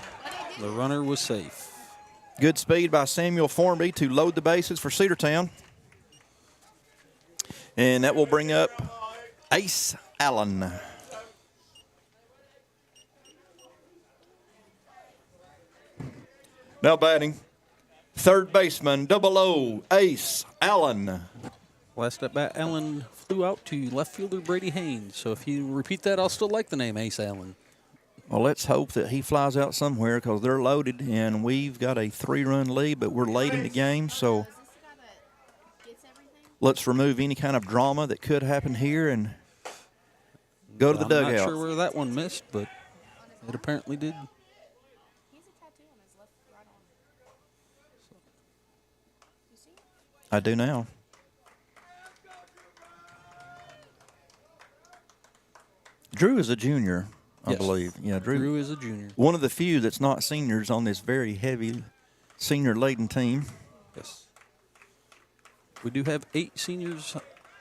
The runner was safe. Good speed by Samuel Formby to load the bases for Cedartown. And that will bring up Ace Allen. Now batting, third baseman, 00, Ace Allen. Last at bat, Allen flew out to left fielder Brady Haynes. So if you repeat that, I'll still like the name Ace Allen. Well, let's hope that he flies out somewhere because they're loaded, and we've got a 3-run lead, but we're late in the game, so let's remove any kind of drama that could happen here and go to the dugout. I'm not sure where that one missed, but it apparently did. He has a tattoo on his left right arm. You see? I do now. Drew is a junior, I Yes. believe. Yeah, Drew is a junior. One of the few that's not seniors on this very heavy senior-laden team. Yes. We do have 8 seniors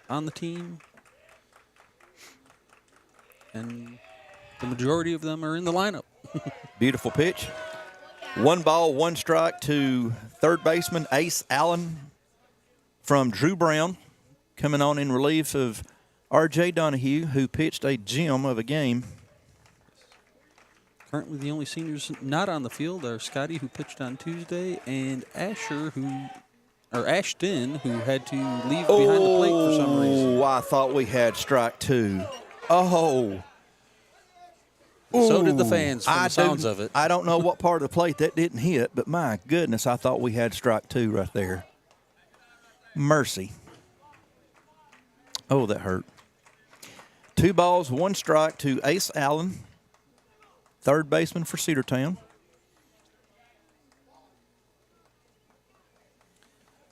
on the team. and the majority of them are in the lineup. Beautiful pitch. 1 ball, 1 strike to third baseman Ace Allen from Drew Brown, coming on in relief of R.J. Donahue, who pitched a gem of a game. Currently, the only seniors not on the field are Scotty, who pitched on Tuesday, and Ashton, who had to leave behind the plate for some reason. Oh, I thought we had strike 2. Oh. So did the fans from the sounds didn't- of it. I don't know what part of the plate that didn't hit, but my goodness, I thought we had strike 2 right there. Mercy. Oh, that hurt. 2 balls, 1 strike to Ace Allen, third baseman for Cedartown.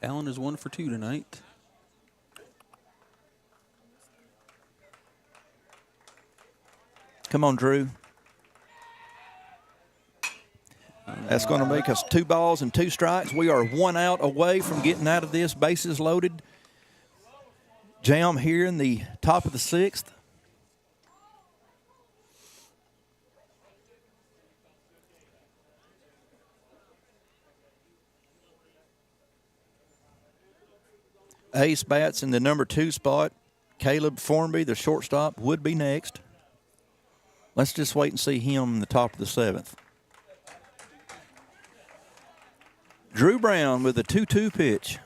Allen is 1 for 2 tonight. Come on, Drew. That's going to make us 2 balls and 2 strikes. We are 1 out away from getting out of this, bases loaded. Jam here in the top of the 6th. Ace bats in the number 2 spot. Caleb Formby, the shortstop, would be next. Let's just wait and see him in the top of the 7th. Drew Brown with a 2-2 pitch.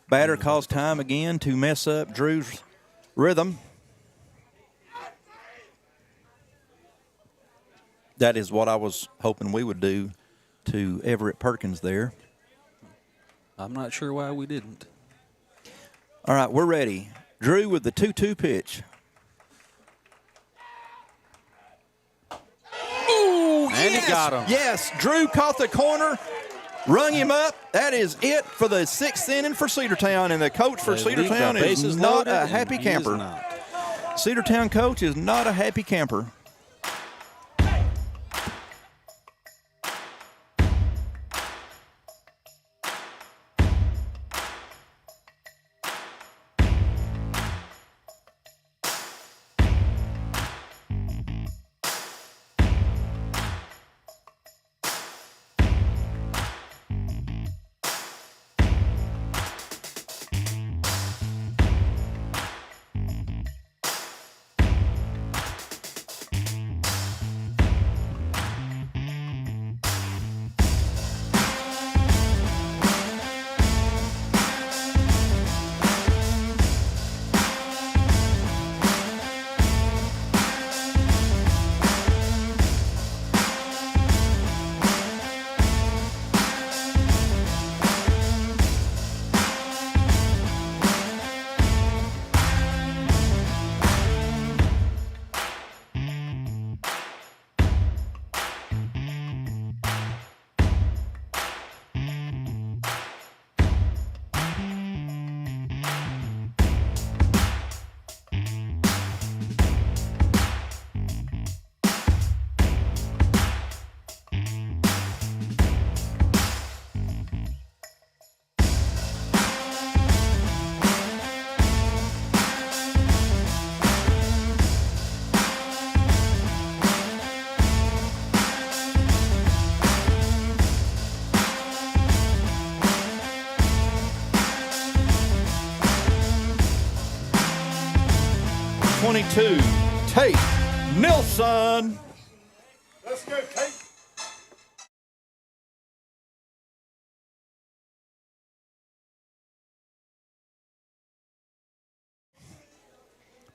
Batter calls time again to mess up Drew's rhythm. That is what I was hoping we would do to Everett Perkins there. I'm not sure why we didn't. All right, we're ready. Drew with the 2-2 pitch. Ooh, And he got him. Yes, Drew caught the corner, rung him up. That is it for the 6th inning for Cedartown, and the coach for They leave the Cedartown is bases not loaded, a and happy he is camper. not. Cedartown coach is not a happy camper. Tate Nilsson. Let's go, Tate.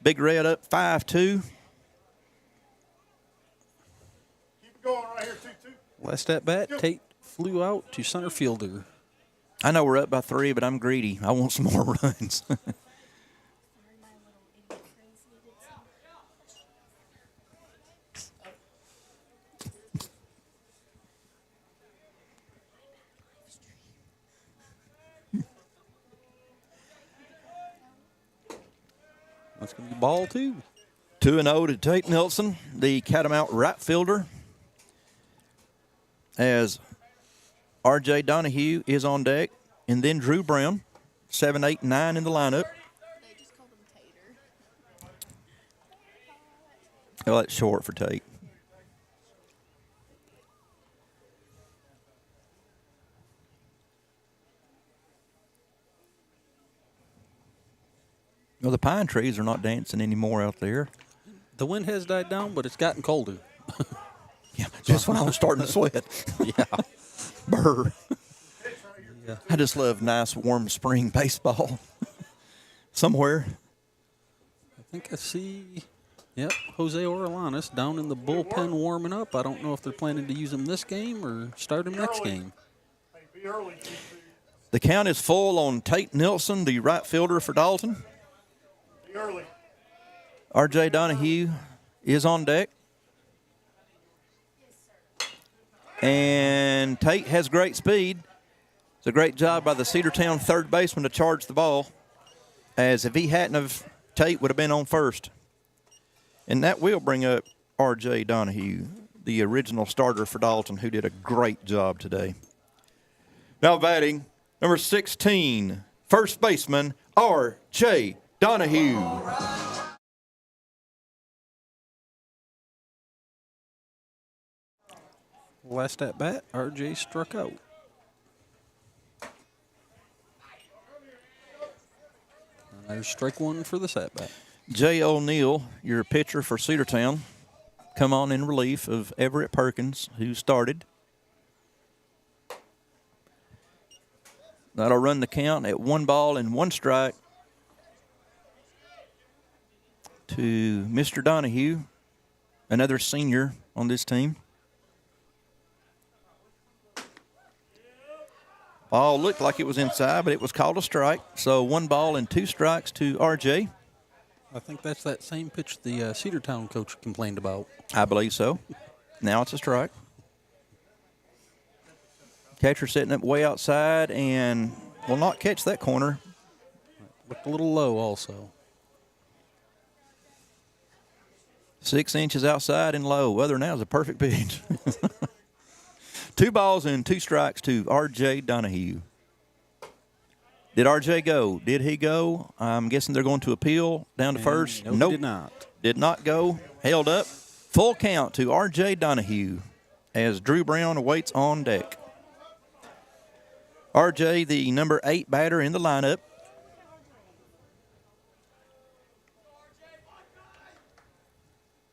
Big Red up 5-2. Keep it going right here, 2-2. Last at bat, Tate flew out to center fielder. I know we're up by 3, but I'm greedy. I want some more runs. That's going to be ball 2. 2-0 to Tate Nilsson, the Catamount right fielder, as R.J. Donahue is on deck, and then Drew Brown, 7, 8, 9 in the lineup. They just called him Tater. Oh, that's short for Tate. Well, the pine trees are not dancing anymore out there. The wind has died down, but it's gotten colder. Yeah, just when I was starting to sweat. Yeah. Brr. Yeah. I just love nice, warm spring baseball. Somewhere. I think I see, yep, Jose Orellana's down in the bullpen warming up. I don't know if they're planning to use him this game or start him next game. Hey, be early. The count is full on Tate Nilsson, the right fielder for Dalton. Be early. R.J. Donahue is on deck. And Tate has great speed. It's a great job by the Cedartown third baseman to charge the ball, as if he hadn't have, Tate would have been on first. And that will bring up R.J. Donahue, the original starter for Dalton, who did a great job today. Now batting, number 16, first baseman R.J. Donahue. Last at bat, RJ struck out. And there's strike one for this at bat. Jay O'Neill, your pitcher for Cedartown, come on in relief of Everett Perkins, who started. That'll run the count at 1 ball and 1 strike to Mr. Donahue, another senior on this team. Ball looked like it was inside, but it was called a strike. So 1 ball and 2 strikes to RJ. I think that's that same pitch the Cedartown coach complained about. I believe so. Now it's a strike. Catcher setting up way outside and will not catch that corner. Looked a little low also. 6 inches outside and low. Other than that, was a perfect pitch. 2 balls and 2 strikes to R.J. Donahue. Did R.J. go? Did he go? I'm guessing they're going to appeal down to first. No, Nope. he did not. Did not go. Held up. Full count to R.J. Donahue as Drew Brown awaits on deck. R.J., the number 8 batter in the lineup.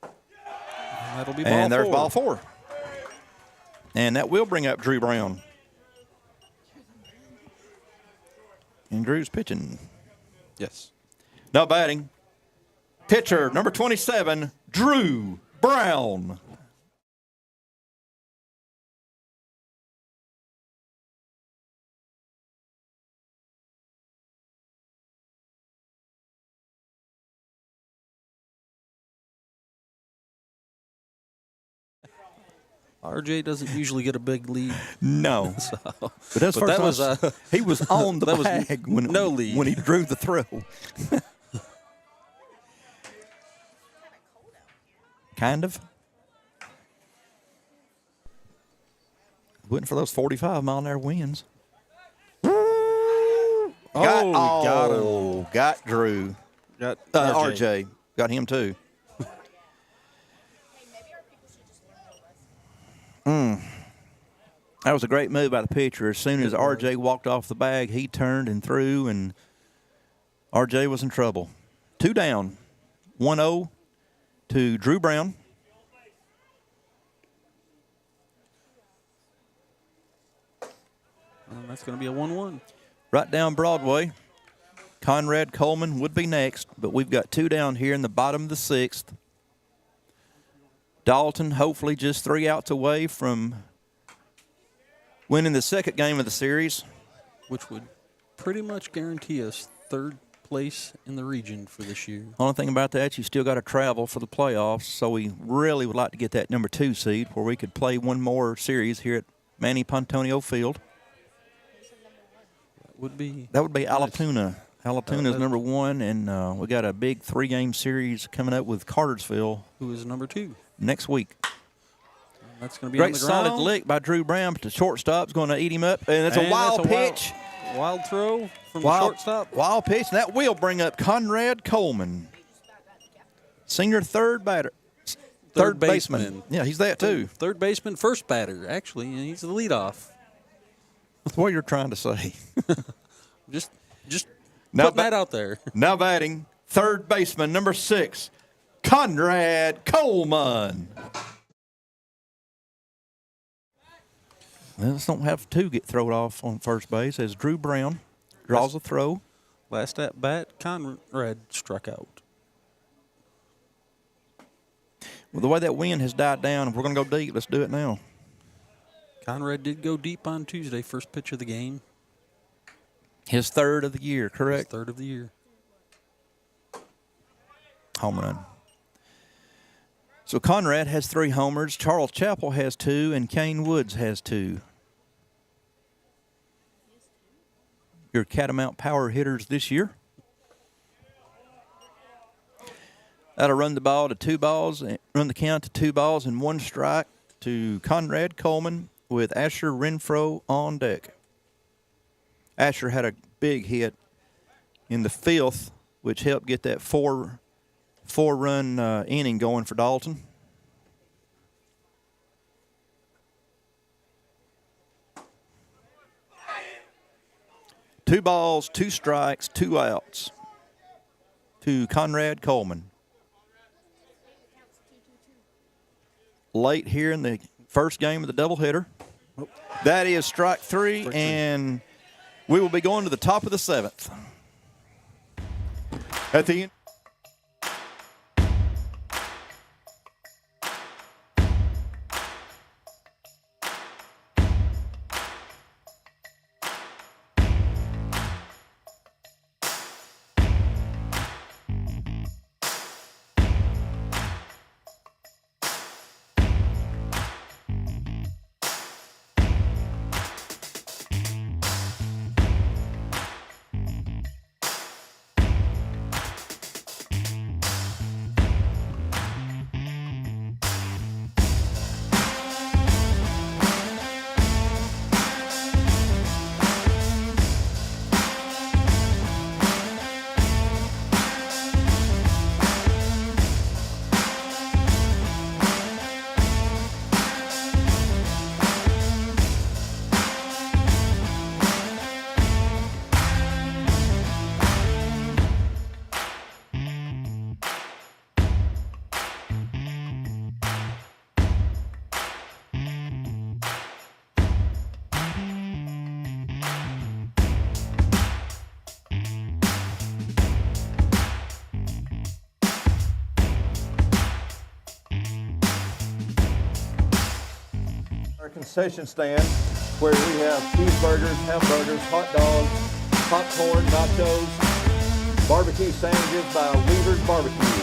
And that'll be ball And there's 4. ball 4. And that will bring up Drew Brown. And Drew's pitching. Yes. Now batting, pitcher number 27, Drew Brown. RJ doesn't usually get a big lead. No. So, But that's but that was he was on the that was bag when, no lead. when he drew the throw. Kind of. Waiting for those 45-mile-an-hour winds. got him. Got Drew. Got RJ. Got him too. Hey, maybe our people should just learn their lesson. That was a great move by the pitcher. As soon as RJ walked off the bag, he turned and threw, and RJ was in trouble. 2 down. 1-0 to Drew Brown. And that's going to be a 1-1. Right down Broadway. Conrad Coleman would be next, but we've got 2 down here in the bottom of the 6th. Dalton hopefully just 3 outs away from winning the second game of the series. Which would pretty much guarantee us 3rd place in the region for this year. Only thing about that, you still got to travel for the playoffs, so we really would like to get that number 2 seed where we could play one more series here at Manny Pontonio Field. That would be Alatoona. Alatoona is number 1, and we got a big 3-game series coming up with Cartersville. Who is number 2? Next week. That's going to be Great on the ground. solid lick by Drew Brown, but the shortstop's going to eat him up. And it's a wild pitch. Wild throw from the shortstop. Wild pitch, and that will bring up Conrad Coleman, senior third batter. third baseman. Yeah, he's that too. Third baseman, first batter, actually. And he's the leadoff. That's what you're trying to say. Just Now putting that out there. Now batting, third baseman, number 6, Conrad Coleman. Let's don't have 2 get thrown off on first base as Drew Brown draws a throw. Last at bat, Conrad struck out. Well, the way that wind has died down, if we're going to go deep, let's do it now. Conrad did go deep on Tuesday, first pitch of the game. His third of the year, His correct? third of the year. Home run. So Conrad has 3 homers, Charles Chappell has 2, and Kane Woods has 2. Your Catamount power hitters this year. That'll run the ball to 2 balls, run the count to 2 balls and 1 strike to Conrad Coleman with Asher Renfro on deck. Asher had a big hit in the 5th, which helped get that four-run inning going for Dalton. Two balls, 2 strikes, 2 outs to Conrad Coleman. Late here in the first game of the doubleheader. That is strike 3, and we will be going to the top of the 7th. At the end. Concession stand where we have cheeseburgers, hamburgers, hot dogs, popcorn, nachos, barbecue sandwiches by Weaver's Barbecue.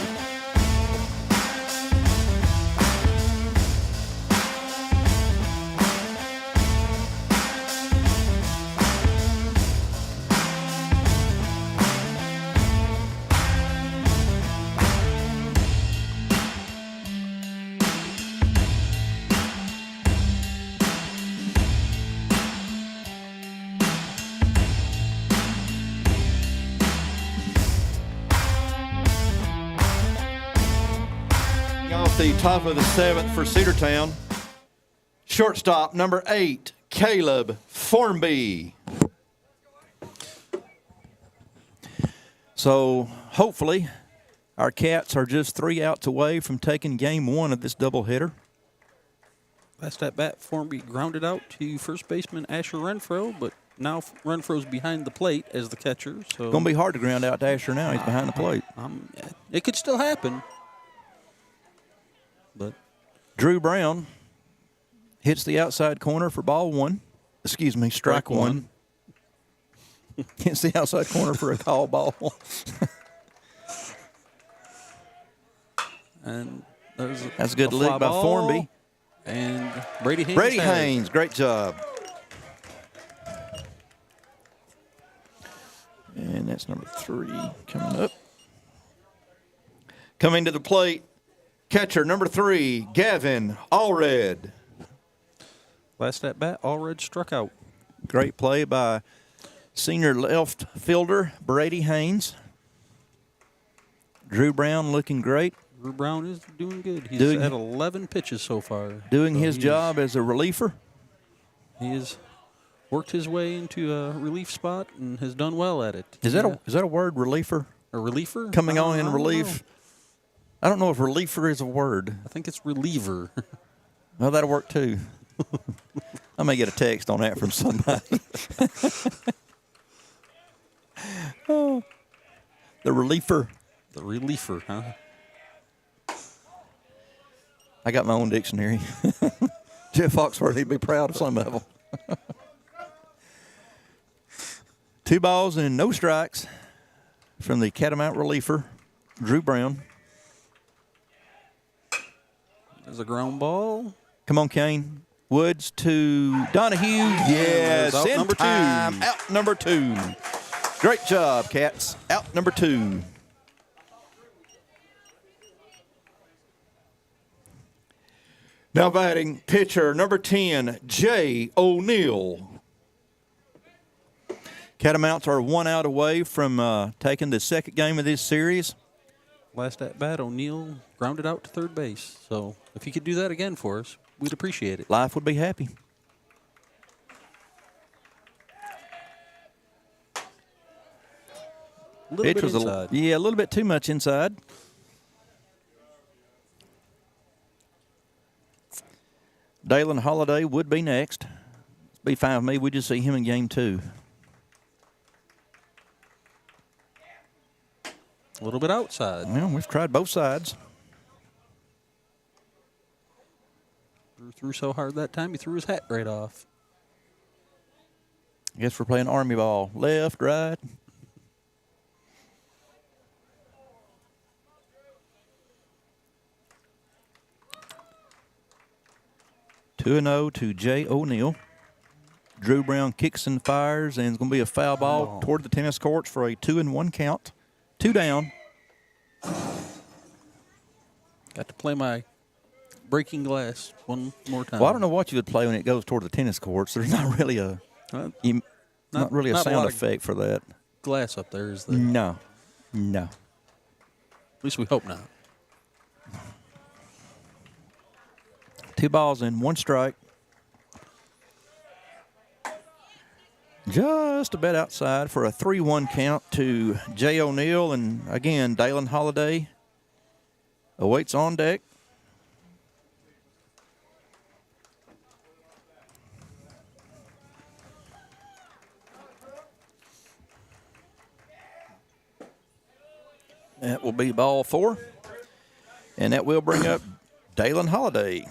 Off the top of the 7th for Cedartown. Shortstop number 8, Caleb Formby. So hopefully our Cats are just 3 outs away from taking game 1 of this doubleheader. Last at bat, Formby grounded out to first baseman Asher Renfro, but now Renfro's behind the plate as the catcher. So Going to be hard to ground out to Asher now. He's behind the plate. It could still happen. But Drew Brown hits the outside corner for ball 1. Excuse me, strike 1. Hits the outside corner for a call ball 1. And that's a good lead by Formby. And Brady Haynes. Brady Haynes, great job. And that's number 3 coming up. Coming to the plate, catcher number 3, Gavin Allred. Last at bat, Allred struck out. Great play by senior left fielder Brady Haynes. Drew Brown looking great. Drew Brown is doing good. He's Doing- had 11 pitches so far. Doing So his job as a reliever. He has worked his way into a relief spot and has done well at it. Is that a word, reliever? A reliever? Coming on in I don't relief. know. I don't know if reliever is a word. I think it's reliever. Well, that'll work too. I may get a text on that from somebody. Oh, the reliever. The reliever, huh? I got my own dictionary. Jeff Foxworthy would be proud of some of them. 2 balls and no strikes from the Catamount reliever, Drew Brown. There's a ground ball. Come on, Kane. Woods to Donahue. Yes, Out in number 2. time. Out number 2. Great job, Cats. Out number 2. Now batting pitcher number 10, Jay O'Neill. Catamounts are 1 out away from taking the second game of this series. Last at bat, O'Neill grounded out to third base. So if he could do that again for us, we'd appreciate it. Life would be happy. A little bit was inside. a little bit too much inside. Dalen Holiday would be next. It'd be fine with me. We just see him in game 2. A little bit outside. Well, we've tried both sides. Drew threw so hard that time, he threw his hat right off. I guess we're playing Army ball. Left, right. Two and 0 to Jay O'Neill. Drew Brown kicks and fires, and it's going to be a foul ball toward the tennis courts for a 2-1 count. 2 down. Got to play my breaking glass one more time. Well, I don't know what you would play when it goes toward the tennis courts. There's not really a not really a not a sound lot of- effect for that. Glass up there is the. No. At least we hope not. 2 balls and 1 strike. Just a bit outside for a 3-1 count to Jay O'Neill. And again, Dalen Holiday awaits on deck. That will be ball 4. And that will bring up Dalen Holiday.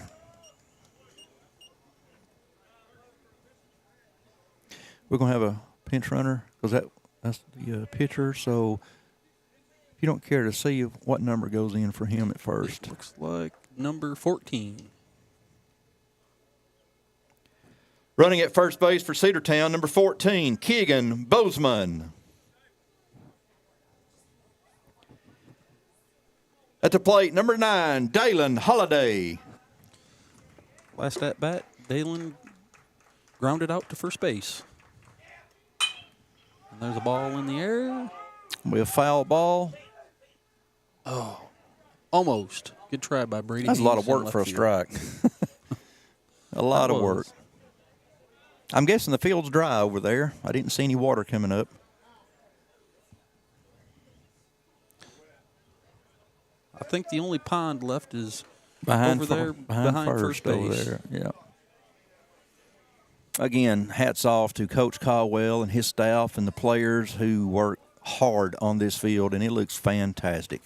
We're going to have a pinch runner because that's the pitcher. So if you don't care to see what number goes in for him at first. Looks like number 14. Running at first base for Cedartown, number 14, Keegan Bozeman. At the plate, number 9, Dalen Holiday. Last at bat, Dalen grounded out to first base. And there's a ball in the air. With a foul ball. Almost. Good try by Brady. That's a lot Hayes of in work left for a field. strike. A lot of work. I'm guessing the field's dry over there. I didn't see any water coming up. I think the only pond left is Behind over there behind first over base. there. Yeah. Again, hats off to Coach Caldwell and his staff and the players who work hard on this field, and it looks fantastic.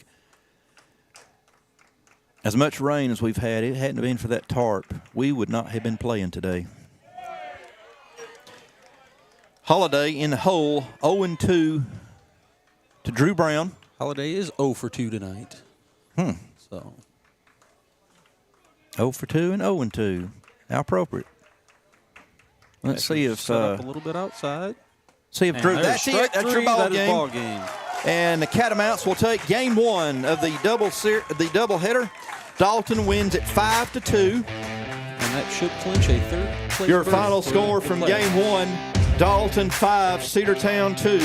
As much rain as we've had, it hadn't been for that tarp, we would not have been playing today. Holiday in the hole, 0-2 to Drew Brown. Holiday is 0 for 2 tonight. So 0 for 2 and 0-2. How appropriate. Let's see if set up a little bit outside. see if And Drew. there's That's it. strike That's your three. ball That is game. ball game. And the Catamounts will take game 1 of the doubleheader. Dalton wins at 5-2. And that should clinch a third place Your berth final for score the from playoffs. game 1: Dalton 5, Cedartown 2.